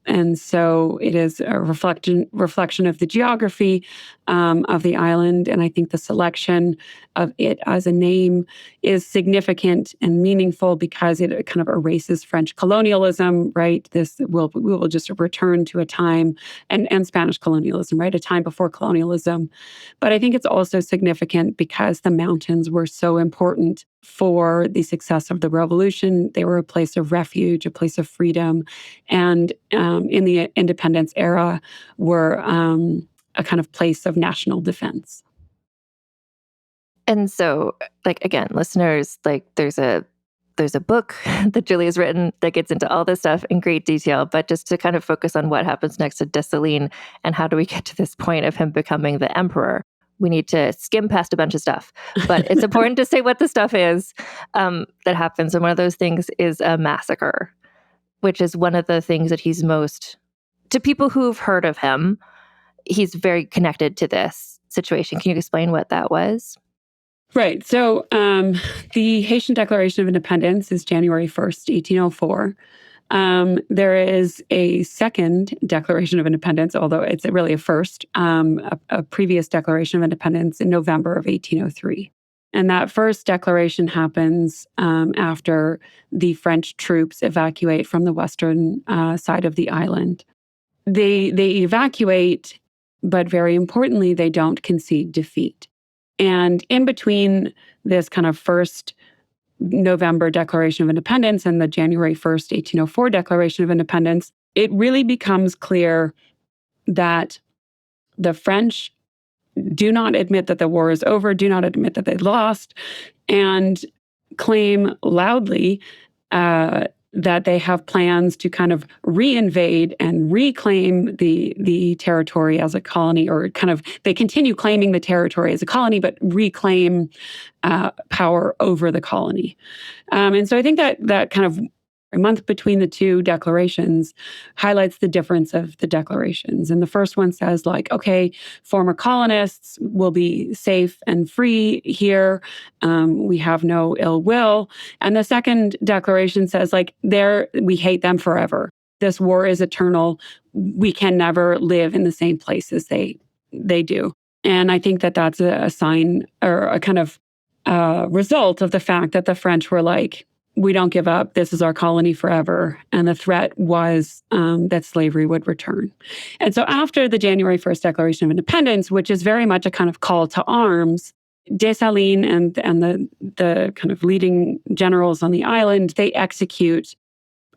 And so it is a reflection of the geography of the island. And I think the selection of it as a name is significant and meaningful because it kind of erases French colonialism, right? We will just return to a time, and Spanish colonialism, right? A time before colonialism. But I think it's also significant because the mountains were so important for the success of the revolution. They were a place of refuge, a place of freedom, and in the independence era were a kind of place of national defense. And so, again, listeners, there's a book that Julie has written that gets into all this stuff in great detail, but just to kind of focus on what happens next to Dessalines and how do we get to this point of him becoming the emperor. We need to skim past a bunch of stuff, but it's important to say what the stuff is that happens. And one of those things is a massacre, which is one of the things that he's most, to people who've heard of him, he's very connected to this situation. Can you explain what that was? Right. So the Haitian Declaration of Independence is January 1st, 1804. There is a second Declaration of Independence, although it's really a first, a previous Declaration of Independence in November of 1803. And that first declaration happens after the French troops evacuate from the western side of the island. They evacuate, but very importantly, they don't concede defeat. And in between this kind of first November Declaration of Independence and the January 1st, 1804 Declaration of Independence, it really becomes clear that the French do not admit that the war is over, do not admit that they lost, and claim loudly that they have plans to kind of reinvade and reclaim the territory as a colony, or kind of they continue claiming the territory as a colony, but reclaim power over the colony. And so I think that kind of a month between the two declarations highlights the difference of the declarations. And the first one says, okay, former colonists will be safe and free here. We have no ill will. And the second declaration says, we hate them forever. This war is eternal. We can never live in the same place as they do. And I think that that's a sign or a kind of result of the fact that the French were we don't give up. This is our colony forever. And the threat was that slavery would return. And so after the January 1st Declaration of Independence, which is very much a kind of call to arms, Dessalines and the kind of leading generals on the island, they execute,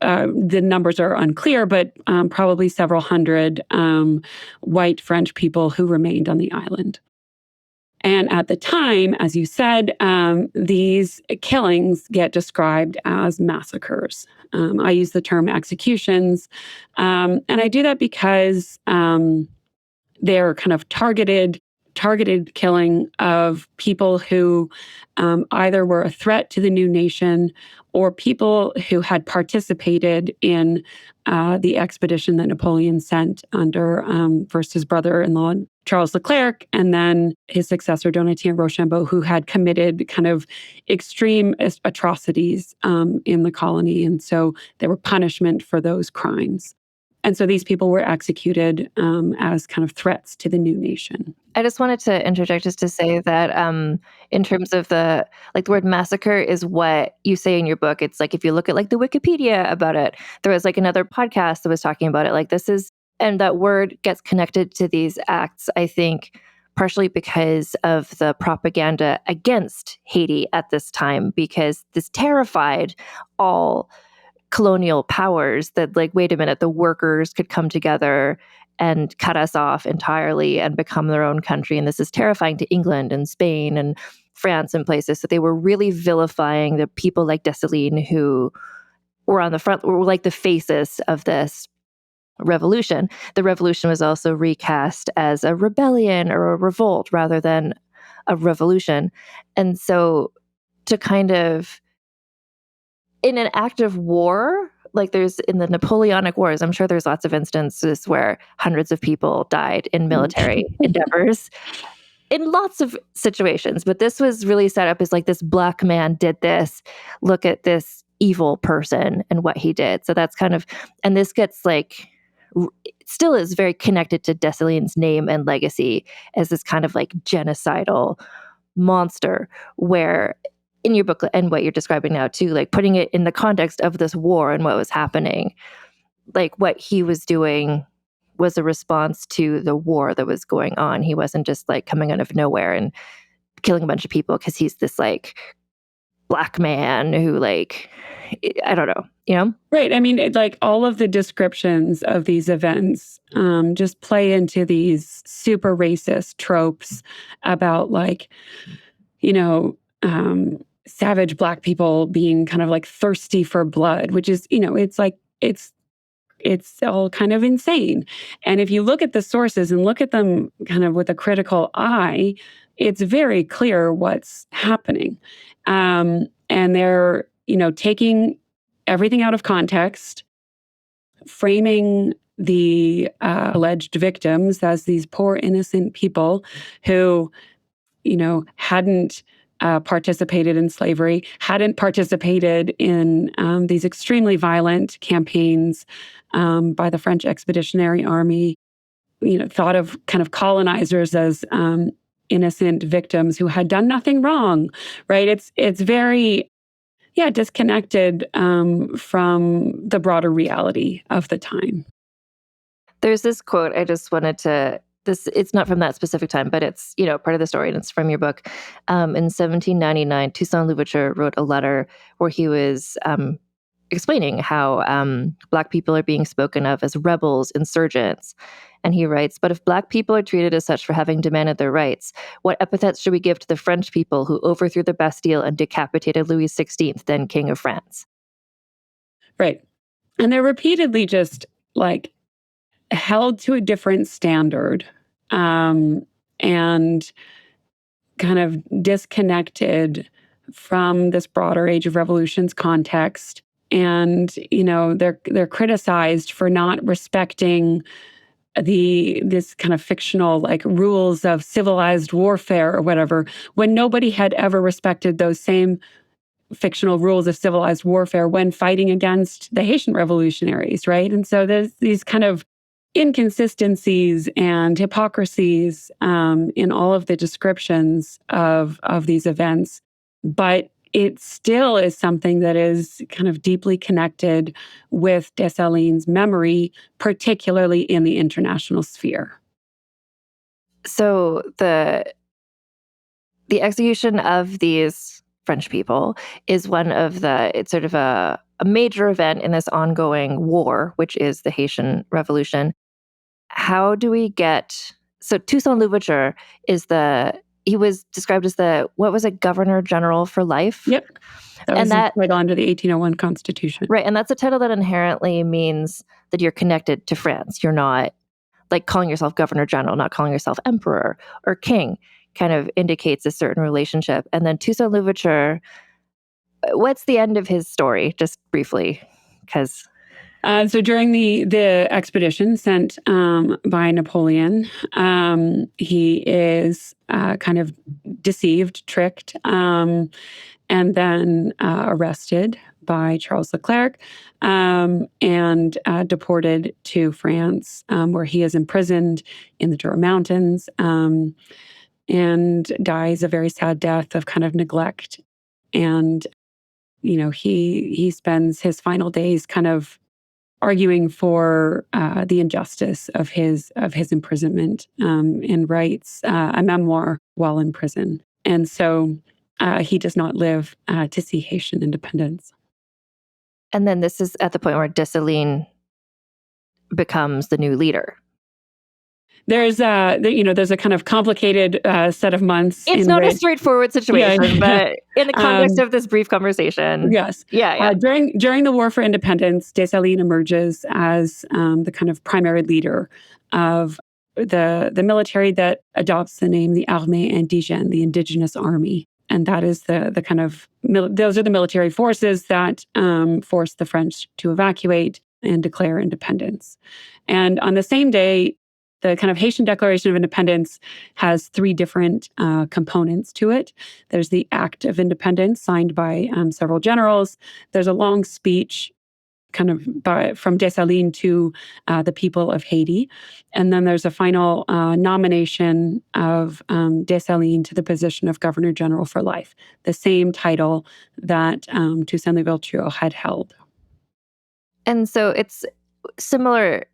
the numbers are unclear, but probably several hundred white French people who remained on the island. And at the time, as you said, these killings get described as massacres. I use the term executions. And I do that because they're kind of targeted targeted killing of people who either were a threat to the new nation or people who had participated in the expedition that Napoleon sent under first his brother-in-law, Charles Leclerc, and then his successor, Donatien Rochambeau, who had committed kind of extreme atrocities in the colony. And so there were punishment for those crimes. And so these people were executed as kind of threats to the new nation. I just wanted to interject just to say that in terms of the word massacre is what you say in your book. It's like if you look at like the Wikipedia about it, there was like another podcast that was talking about it. Like this is, and that word gets connected to these acts, I think, partially because of the propaganda against Haiti at this time, because this terrified all colonial powers that like, wait a minute, the workers could come together and cut us off entirely and become their own country. And this is terrifying to England and Spain and France and places. So they were really vilifying the people like Dessalines who were on the front, were like the faces of this revolution. The revolution was also recast as a rebellion or a revolt rather than a revolution. And so to kind of, in an act of war, like there's in the Napoleonic Wars, I'm sure there's lots of instances where hundreds of people died in military endeavors in lots of situations. But this was really set up as like this black man did this. Look at this evil person and what he did. So that's kind of, and this gets like, still is very connected to Dessalines' name and legacy as this kind of like genocidal monster, where in your book and what you're describing now too, like putting it in the context of this war and what was happening, like what he was doing was a response to the war that was going on. He wasn't just like coming out of nowhere and killing a bunch of people because he's this like black man who like, I don't know, you know? Right. I mean, like all of the descriptions of these events just play into these super racist tropes about like, you know, savage black people being kind of like thirsty for blood, which is, you know, it's like, it's all kind of insane. And if you look at the sources and look at them kind of with a critical eye, it's very clear what's happening. And they're, you know, taking everything out of context, framing the alleged victims as these poor innocent people who, you know, hadn't participated in slavery, hadn't participated in these extremely violent campaigns by the French Expeditionary Army, you know, thought of kind of colonizers as innocent victims who had done nothing wrong, right? It's very, disconnected from the broader reality of the time. There's this quote I just wanted to, it's not from that specific time, but it's, you know, part of the story and it's from your book. In 1799, Toussaint Louverture wrote a letter where he was explaining how Black people are being spoken of as rebels, insurgents. And he writes, "But if Black people are treated as such for having demanded their rights, what epithets should we give to the French people who overthrew the Bastille and decapitated Louis XVI, then King of France?" Right. And they're repeatedly just like held to a different standard and kind of disconnected from this broader Age of Revolution's context. And, you know, they're criticized for not respecting this kind of fictional like rules of civilized warfare or whatever, when nobody had ever respected those same fictional rules of civilized warfare when fighting against the Haitian revolutionaries, right? And so there's these kind of inconsistencies and hypocrisies in all of the descriptions of these events. But it still is something that is kind of deeply connected with Dessalines' memory, particularly in the international sphere. So the execution of these French people is one of it's sort of a major event in this ongoing war, which is the Haitian Revolution. How do we get, so Toussaint Louverture he was described as what was it, Governor General for life? Yep. That was under the 1801 Constitution. Right. And that's a title that inherently means that you're connected to France. You're not like calling yourself governor general, not calling yourself emperor or king, kind of indicates a certain relationship. And then Toussaint Louverture, what's the end of his story, just briefly? Because so during the expedition sent by Napoleon, he is kind of deceived, tricked, and then arrested by Charles Leclerc and deported to France, where he is imprisoned in the Jura Mountains and dies a very sad death of kind of neglect. And, he spends his final days kind of arguing for the injustice of his imprisonment and writes a memoir while in prison. And so he does not live to see Haitian independence. And then this is at the point where Dessalines becomes the new leader. There's a kind of complicated set of months. It's not a straightforward situation, but in the context of this brief conversation. Yes. Yeah. During the War for Independence, Dessalines emerges as the kind of primary leader of the military that adopts the name the Armée Indigène, the Indigenous Army. And that is the kind of, those are the military forces that force the French to evacuate and declare independence. And on the same day, the kind of Haitian Declaration of Independence has three different components to it. There's the Act of Independence signed by several generals. There's a long speech kind of from Dessalines to the people of Haiti. And then there's a final nomination of Dessalines to the position of Governor General for life, the same title that Toussaint Louverture had held. And so it's similar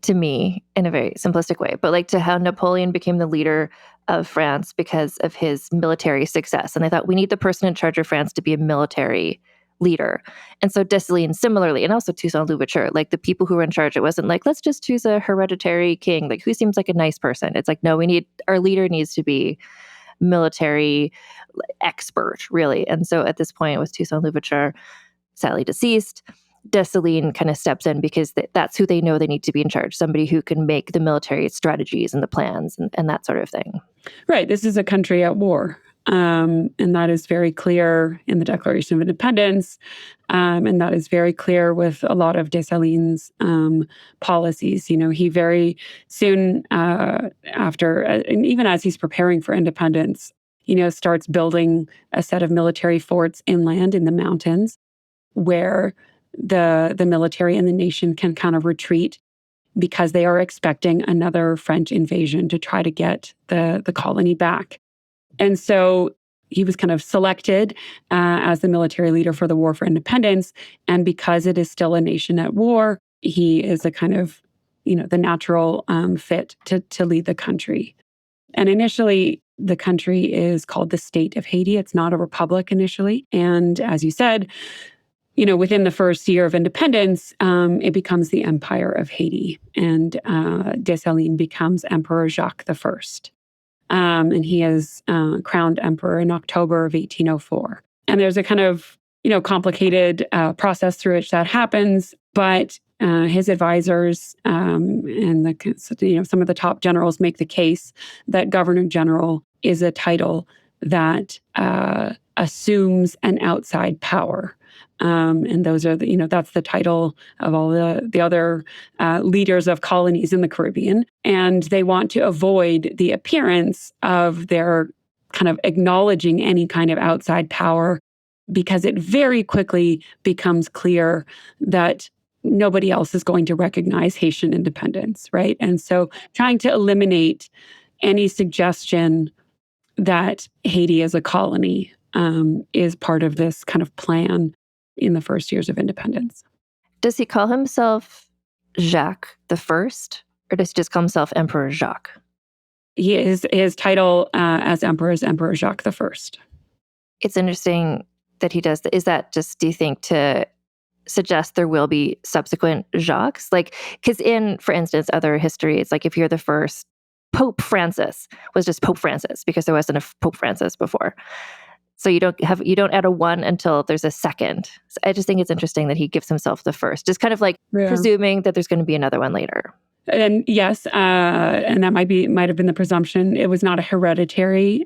to me in a very simplistic way, but like to how Napoleon became the leader of France because of his military success. And I thought we need the person in charge of France to be a military leader. And so Dessalines similarly, and also Toussaint Louverture, like the people who were in charge, it wasn't like, let's just choose a hereditary king, like who seems like a nice person. It's like, no, our leader needs to be military expert, really. And so at this point with Toussaint Louverture, sadly deceased, Dessalines kind of steps in because that's who they know they need to be in charge, somebody who can make the military strategies and the plans and that sort of thing. Right. This is a country at war. And that is very clear in the Declaration of Independence. And that is very clear with a lot of Dessalines' policies. He very soon after, and even as he's preparing for independence, starts building a set of military forts inland in the mountains where the military and the nation can kind of retreat because they are expecting another French invasion to try to get the colony back. And so he was kind of selected as the military leader for the War for Independence. And because it is still a nation at war, he is a kind of, the natural fit to lead the country. And initially, the country is called the State of Haiti. It's not a republic initially. And as you said, within the first year of independence, it becomes the Empire of Haiti. And Dessalines becomes Emperor Jacques I. And he is crowned emperor in October of 1804. And there's a kind of, complicated process through which that happens. But his advisors and some of the top generals make the case that Governor General is a title that assumes an outside power. And those are that's the title of all the other leaders of colonies in the Caribbean. And they want to avoid the appearance of their kind of acknowledging any kind of outside power because it very quickly becomes clear that nobody else is going to recognize Haitian independence, right? And so trying to eliminate any suggestion that Haiti is a colony is part of this kind of plan in the first years of independence. Does he call himself Jacques the First, or does he just call himself Emperor Jacques? His title as emperor is Emperor Jacques the First. It's interesting that he does that. Is that just, do you think, to suggest there will be subsequent Jacques? Like, because for instance, other history, it's like if you're the first, Pope Francis was just Pope Francis because there wasn't a Pope Francis before. So you don't add a one until there's a second. So I just think it's interesting that he gives himself the first, just kind of like presuming that there's going to be another one later. And yes, and that might have been the presumption. It was not a hereditary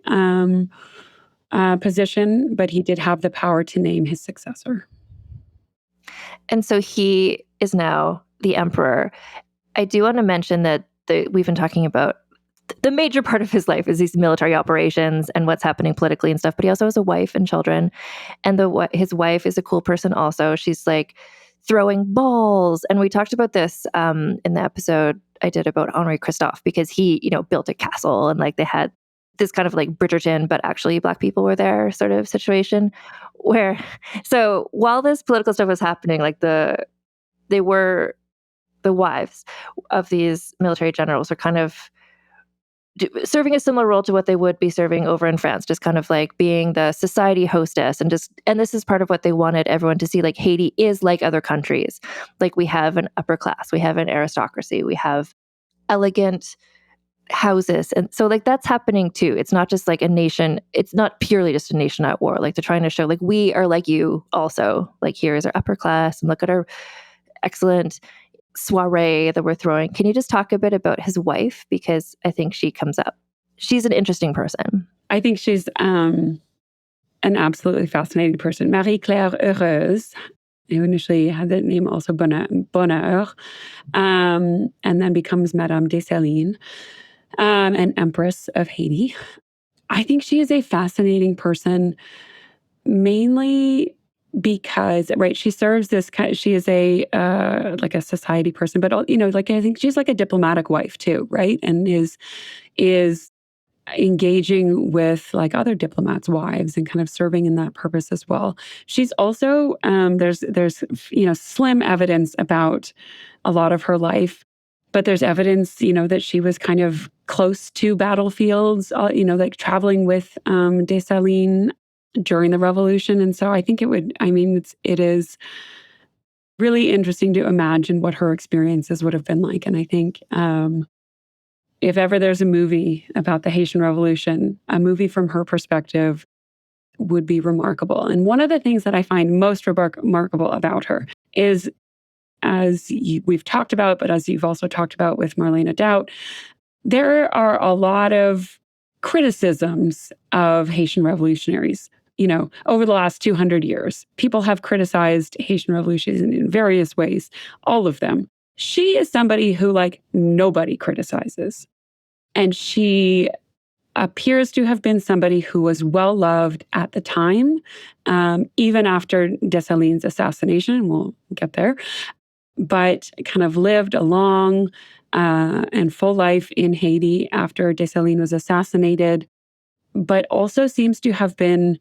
position, but he did have the power to name his successor. And so he is now the emperor. I do want to mention that we've been talking about the major part of his life is these military operations and what's happening politically and stuff, but he also has a wife and children. And his wife is a cool person also. She's like throwing balls. And we talked about this in the episode I did about Henri Christophe, because he, built a castle and like they had this kind of like Bridgerton, but actually Black people were there sort of situation so while this political stuff was happening, like the wives of these military generals are kind of serving a similar role to what they would be serving over in France, just kind of like being the society hostess and this is part of what they wanted everyone to see. Like Haiti is like other countries. Like we have an upper class, we have an aristocracy, we have elegant houses. And so like that's happening too. It's not just like a nation, it's not purely just a nation at war. Like they're trying to show like we are like you also. Like here is our upper class and look at our excellent soiree that we're throwing. Can you just talk a bit about his wife? Because I think she comes up. She's an interesting person. I think she's an absolutely fascinating person. Marie-Claire Heureuse, who initially had the name also Bonheur, and then becomes Madame Dessalines, an empress of Haiti. I think she is a fascinating person, mainly because, right, she serves this kind. She is a like a society person, but like I think she's like a diplomatic wife too, right? And is engaging with like other diplomats' wives and kind of serving in that purpose as well. She's also there's slim evidence about a lot of her life, but there's evidence that she was kind of close to battlefields, like traveling with Dessalines during the revolution. And so I think it is really interesting to imagine what her experiences would have been like. And I think if ever there's a movie about the Haitian Revolution, a movie from her perspective would be remarkable. And one of the things that I find most remarkable about her is, as we've talked about, but as you've also talked about with Marlene Doubt, there are a lot of criticisms of Haitian revolutionaries. Over the last 200 years, people have criticized Haitian revolutions in various ways, all of them. She is somebody who, like, nobody criticizes. And she appears to have been somebody who was well-loved at the time, even after Dessalines' assassination. We'll get there. But kind of lived a long and full life in Haiti after Dessalines was assassinated, but also seems to have been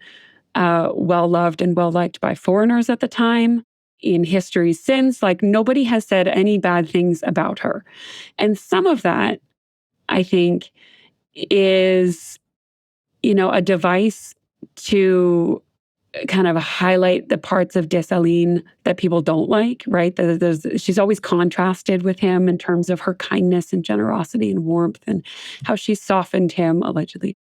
well-loved and well-liked by foreigners at the time. In history since, like, nobody has said any bad things about her. And some of that, I think, is, a device to kind of highlight the parts of Dessalines that people don't like, right? She's always contrasted with him in terms of her kindness and generosity and warmth and how she softened him, allegedly.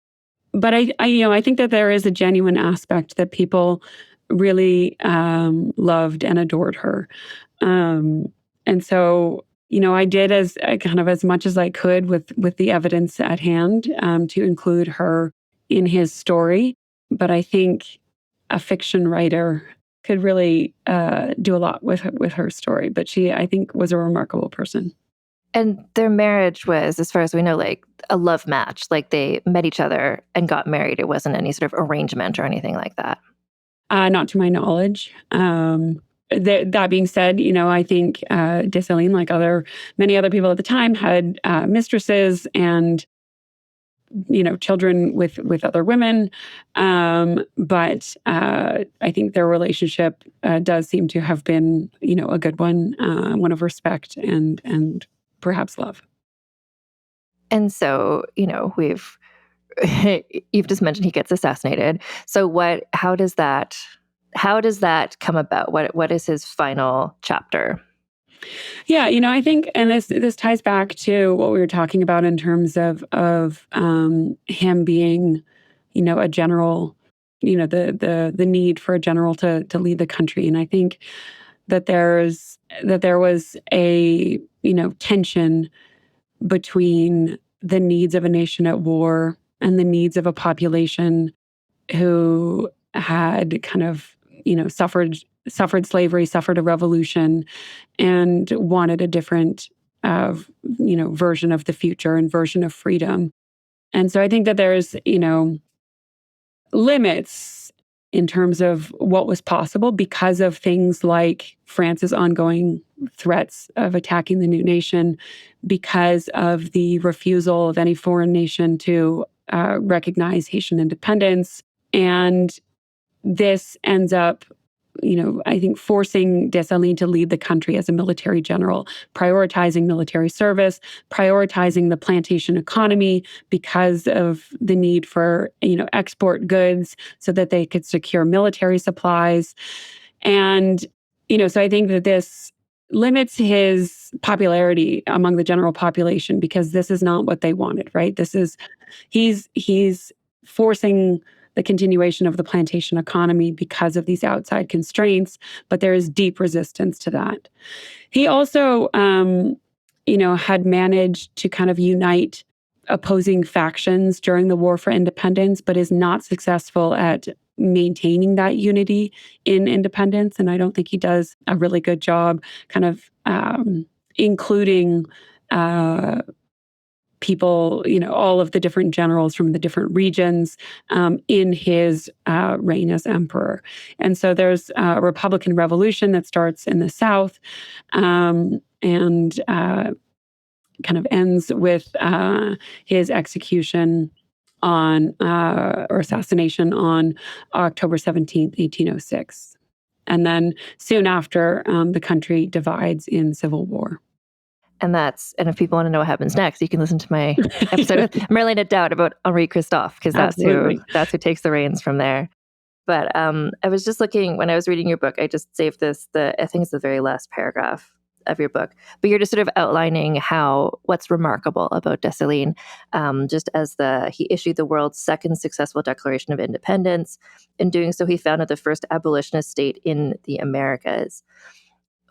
But I think that there is a genuine aspect that people really loved and adored her. And so, I did as much as I could with the evidence at hand to include her in his story. But I think a fiction writer could really do a lot with her story. But she, I think, was a remarkable person. And their marriage was, as far as we know, like a love match. Like they met each other and got married. It wasn't any sort of arrangement or anything like that. Not to my knowledge. That being said, I think Dessalines, like many other people at the time, had mistresses and children with other women. But I think their relationship does seem to have been, a good one of respect and perhaps love. And so, you've just mentioned he gets assassinated. So how does that come about? What is his final chapter? Yeah, I think, and this ties back to what we were talking about in terms of him being, a general, the need for a general to lead the country. And I think that there was a tension between the needs of a nation at war and the needs of a population who had kind of, suffered slavery, suffered a revolution, and wanted a different, version of the future and version of freedom. And so I think that there's, limits in terms of what was possible because of things like France's ongoing threats of attacking the new nation, because of the refusal of any foreign nation to recognize Haitian independence. And this ends up, I think forcing Dessalines to lead the country as a military general, prioritizing military service, prioritizing the plantation economy because of the need for, export goods so that they could secure military supplies. And, so I think that this limits his popularity among the general population because this is not what they wanted, right? He's forcing the continuation of the plantation economy because of these outside constraints, but there is deep resistance to that. He also, had managed to kind of unite opposing factions during the War for Independence, but is not successful at maintaining that unity in independence. And I don't think he does a really good job kind of including people, all of the different generals from the different regions in his reign as emperor. And so there's a Republican Revolution that starts in the South and kind of ends with his execution or assassination on October 17th, 1806. And then soon after, the country divides in civil war. And if people want to know what happens next, you can listen to my episode with Marlene Dowd about Henri Christophe, because that's who takes the reins from there. But I was just looking, when I was reading your book, I just saved this, I think it's the very last paragraph of your book. But you're just sort of outlining what's remarkable about Dessalines, just as he issued the world's second successful Declaration of Independence. In doing so, he founded the first abolitionist state in the Americas.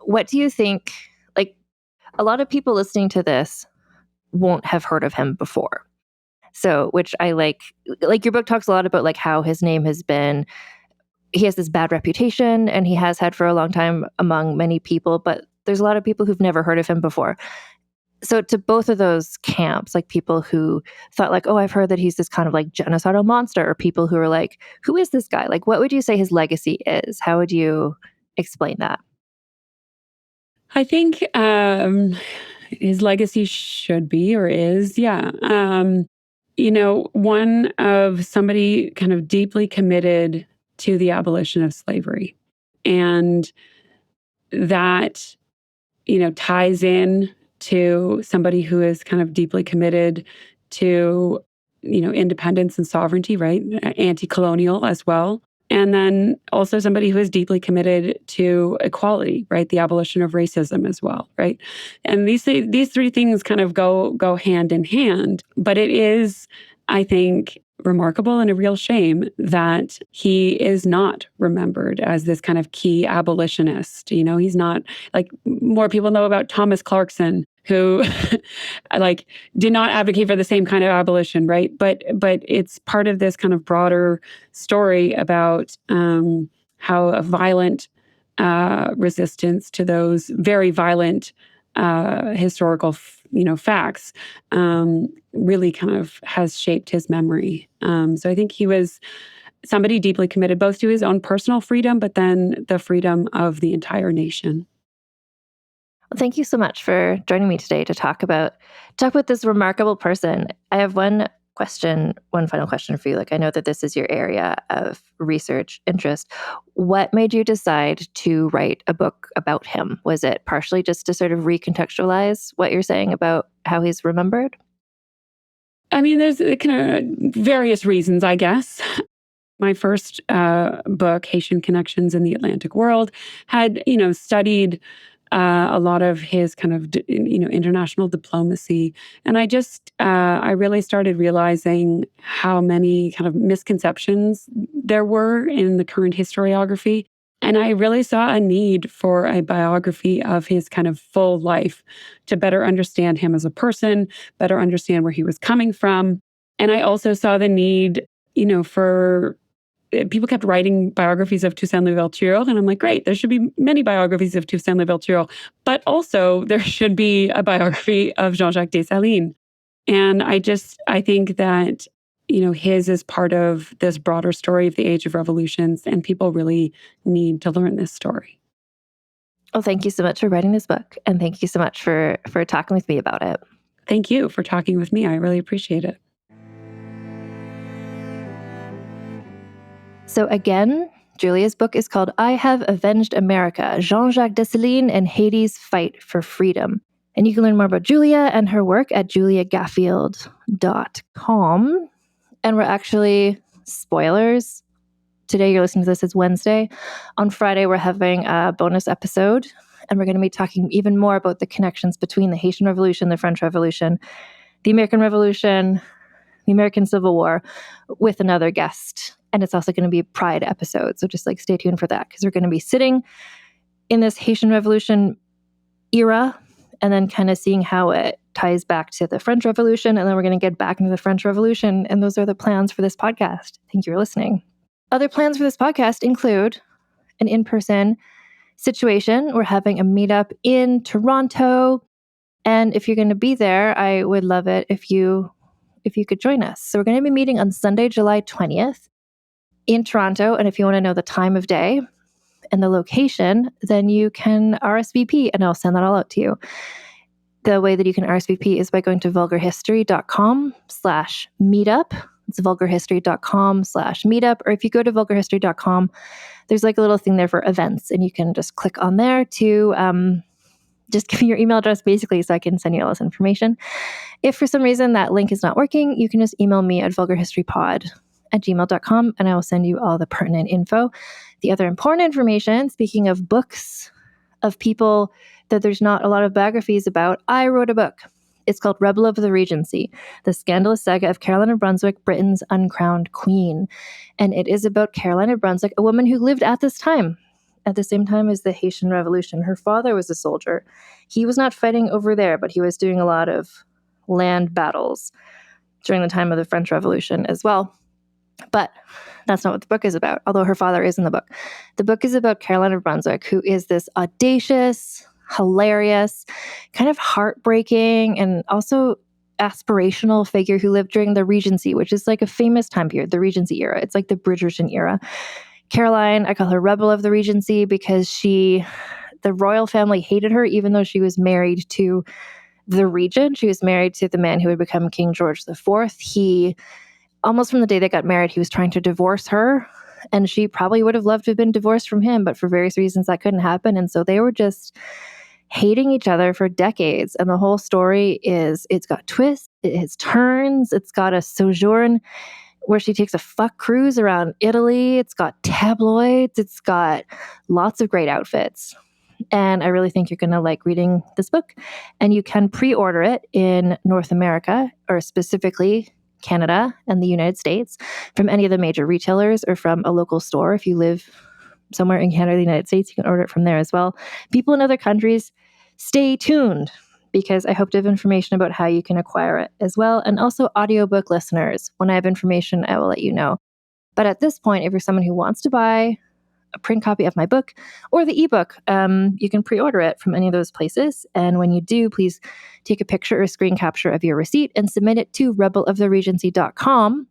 What do you think, a lot of people listening to this won't have heard of him before. So, which I like your book talks a lot about how his name he has this bad reputation and he has had for a long time among many people, but there's a lot of people who've never heard of him before. So to both of those camps, people who thought oh, I've heard that he's this kind of genocidal monster, or people who are who is this guy? What would you say his legacy is? How would you explain that? I think his legacy should be or is, one of somebody kind of deeply committed to the abolition of slavery. And that, ties in to somebody who is kind of deeply committed to, independence and sovereignty, right? Anti-colonial as well. And then also somebody who is deeply committed to equality, right? The abolition of racism as well, right? And these three things kind of go hand in hand. But it is, I think, remarkable and a real shame that he is not remembered as this kind of key abolitionist. He's not more people know about Thomas Clarkson, who did not advocate for the same kind of abolition, right? But it's part of this kind of broader story about how a violent resistance to those very violent historical facts really kind of has shaped his memory. So I think he was somebody deeply committed both to his own personal freedom, but then the freedom of the entire nation. Well, thank you so much for joining me today to talk about this remarkable person. I have one final question for you. I know that this is your area of research interest. What made you decide to write a book about him? Was it partially just to sort of recontextualize what you're saying about how he's remembered? I mean, there's kind of various reasons, I guess. My first book, Haitian Connections in the Atlantic World, had, studied a lot of his kind of, international diplomacy. And I really started realizing how many kind of misconceptions there were in the current historiography. And I really saw a need for a biography of his kind of full life to better understand him as a person, better understand where he was coming from. And I also saw the need, for people kept writing biographies of Toussaint Louverture. And I'm like, great, there should be many biographies of Toussaint Louverture, but also there should be a biography of Jean-Jacques Dessalines. And I think that, his is part of this broader story of the Age of Revolutions, and people really need to learn this story. Well, thank you so much for writing this book. And thank you so much for talking with me about it. Thank you for talking with me. I really appreciate it. So again, Julia's book is called I Have Avenged America, Jean-Jacques Dessalines and Haiti's Fight for Freedom. And you can learn more about Julia and her work at juliagaffield.com. And we're actually, spoilers, today you're listening to this, it's Wednesday. On Friday, we're having a bonus episode, and we're going to be talking even more about the connections between the Haitian Revolution, the French Revolution, the American Revolution, the American Civil War, with another guest. And it's also going to be a Pride episode. So just stay tuned for that, because we're going to be sitting in this Haitian Revolution era and then kind of seeing how it ties back to the French Revolution. And then we're going to get back into the French Revolution. And those are the plans for this podcast. Thank you for listening. Other plans for this podcast include an in-person situation. We're having a meetup in Toronto. And if you're going to be there, I would love it if you could join us. So we're going to be meeting on Sunday, July 20th in Toronto. And if you want to know the time of day and the location, then you can RSVP and I'll send that all out to you. The way that you can RSVP is by going to vulgarhistory.com/meetup. It's vulgarhistory.com/meetup. Or if you go to vulgarhistory.com, there's a little thing there for events, and you can just click on there to just give me your email address, basically, so I can send you all this information. If for some reason that link is not working, you can just email me at vulgarhistorypod@gmail.com, and I will send you all the pertinent info. The other important information, speaking of books, of people that there's not a lot of biographies about, I wrote a book. It's called Rebel of the Regency, the scandalous saga of Caroline of Brunswick, Britain's uncrowned queen. And it is about Caroline of Brunswick, a woman who lived at this time, at the same time as the Haitian Revolution. Her father was a soldier. He was not fighting over there, but he was doing a lot of land battles during the time of the French Revolution as well. But that's not what the book is about, although her father is in the book. The book is about Caroline of Brunswick, who is this audacious, hilarious, kind of heartbreaking, and also aspirational figure who lived during the Regency, which is a famous time period, the Regency era. It's like the Bridgerton era. Caroline, I call her Rebel of the Regency because the royal family hated her, even though she was married to the regent. She was married to the man who would become King George IV. He, almost from the day they got married, he was trying to divorce her, and she probably would have loved to have been divorced from him, but for various reasons that couldn't happen. And so they were just hating each other for decades. And the whole story it's got twists, it has turns, it's got a sojourn where she takes a fuck cruise around Italy. It's got tabloids. It's got lots of great outfits. And I really think you're going to like reading this book. And you can pre-order it in North America, or specifically Canada and the United States, from any of the major retailers or from a local store. If you live somewhere in Canada or the United States, you can order it from there as well. People in other countries, stay tuned, because I hope to have information about how you can acquire it as well. And also audiobook listeners, when I have information, I will let you know. But at this point, if you're someone who wants to buy a print copy of my book or the ebook, you can pre-order it from any of those places. And when you do, please take a picture or screen capture of your receipt and submit it to rebeloftheregency.com.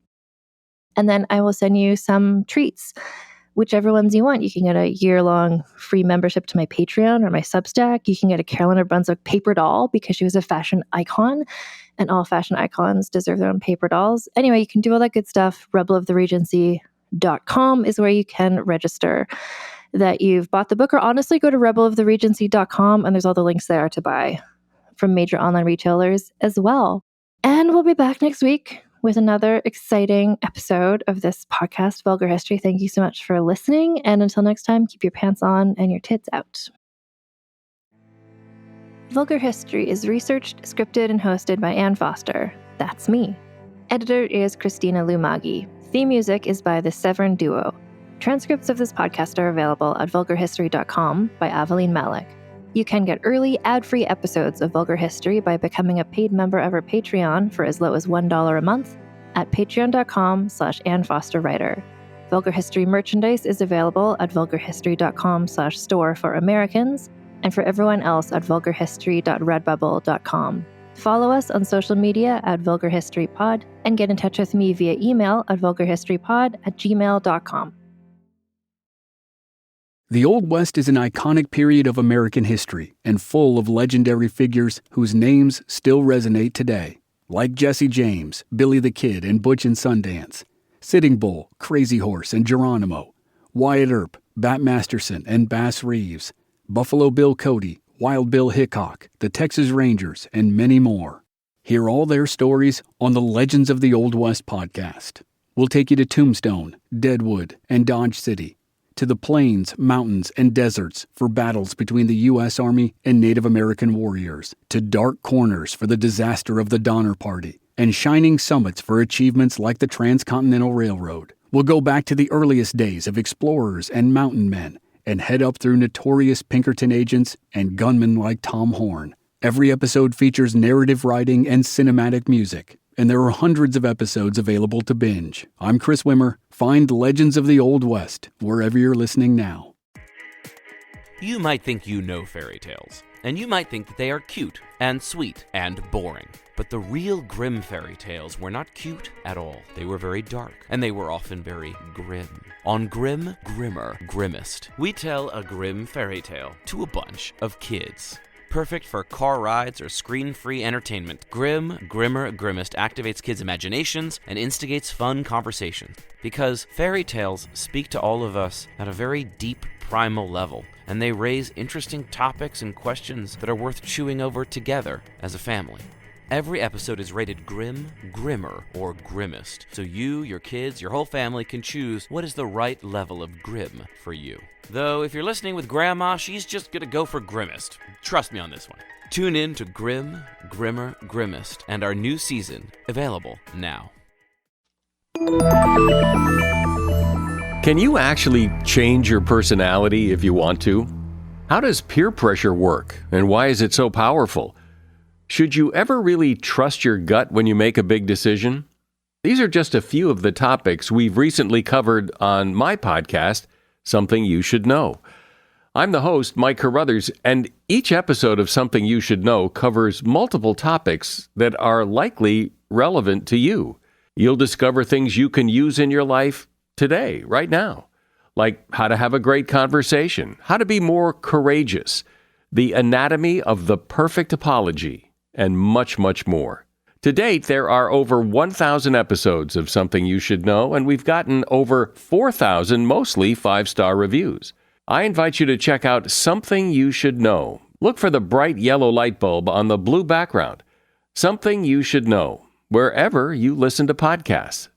And then I will send you some treats, whichever ones you want. You can get a year-long free membership to my Patreon or my Substack. You can get a Caroline of Brunswick paper doll because she was a fashion icon, and all fashion icons deserve their own paper dolls. Anyway, you can do all that good stuff. rebeloftheregency.com is where you can register that you've bought the book, or honestly go to rebeloftheregency.com and there's all the links there to buy from major online retailers as well. And we'll be back next week with another exciting episode of this podcast, Vulgar History. Thank you so much for listening. And until next time, keep your pants on and your tits out. Vulgar History is researched, scripted, and hosted by Ann Foster. That's me. Editor is Christina Lumagi. Theme music is by the Severn Duo. Transcripts of this podcast are available at vulgarhistory.com by Aveline Malik. You can get early, ad-free episodes of Vulgar History by becoming a paid member of our Patreon for as low as $1 a month at patreon.com/AnnFosterWriter. Vulgar History merchandise is available at vulgarhistory.com/store for Americans, and for everyone else at vulgarhistory.redbubble.com. Follow us on social media at Vulgar History Pod, and get in touch with me via email at vulgarhistorypod@gmail.com. The Old West is an iconic period of American history and full of legendary figures whose names still resonate today, like Jesse James, Billy the Kid, and Butch and Sundance, Sitting Bull, Crazy Horse, and Geronimo, Wyatt Earp, Bat Masterson, and Bass Reeves, Buffalo Bill Cody, Wild Bill Hickok, the Texas Rangers, and many more. Hear all their stories on the Legends of the Old West podcast. We'll take you to Tombstone, Deadwood, and Dodge City, to the plains, mountains, and deserts for battles between the U.S. Army and Native American warriors, to dark corners for the disaster of the Donner Party, and shining summits for achievements like the Transcontinental Railroad. We'll go back to the earliest days of explorers and mountain men, and head up through notorious Pinkerton agents and gunmen like Tom Horn. Every episode features narrative writing and cinematic music, and there are hundreds of episodes available to binge. I'm Chris Wimmer. Find Legends of the Old West wherever you're listening now. You might think you know fairy tales, and you might think that they are cute and sweet and boring. But the real Grimm fairy tales were not cute at all. They were very dark, and they were often very grim. On Grim, Grimmer, Grimmest, we tell a Grimm fairy tale to a bunch of kids. Perfect for car rides or screen-free entertainment, Grim, Grimmer, Grimmest activates kids' imaginations and instigates fun conversation. Because fairy tales speak to all of us at a very deep, primal level, and they raise interesting topics and questions that are worth chewing over together as a family. Every episode is rated Grim, Grimmer, or Grimmest, so you, your kids, your whole family can choose what is the right level of grim for you. Though, if you're listening with Grandma, she's just gonna go for Grimmest. Trust me on this one. Tune in to Grim, Grimmer, Grimmest, and our new season, available now. Can you actually change your personality if you want to? How does peer pressure work, and why is it so powerful? Should you ever really trust your gut when you make a big decision? These are just a few of the topics we've recently covered on my podcast, Something You Should Know. I'm the host, Mike Carruthers, and each episode of Something You Should Know covers multiple topics that are likely relevant to you. You'll discover things you can use in your life today, right now, like how to have a great conversation, how to be more courageous, the anatomy of the perfect apology, and much, much more. To date, there are over 1,000 episodes of Something You Should Know, and we've gotten over 4,000 mostly 5-star reviews. I invite you to check out Something You Should Know. Look for the bright yellow light bulb on the blue background. Something You Should Know, wherever you listen to podcasts.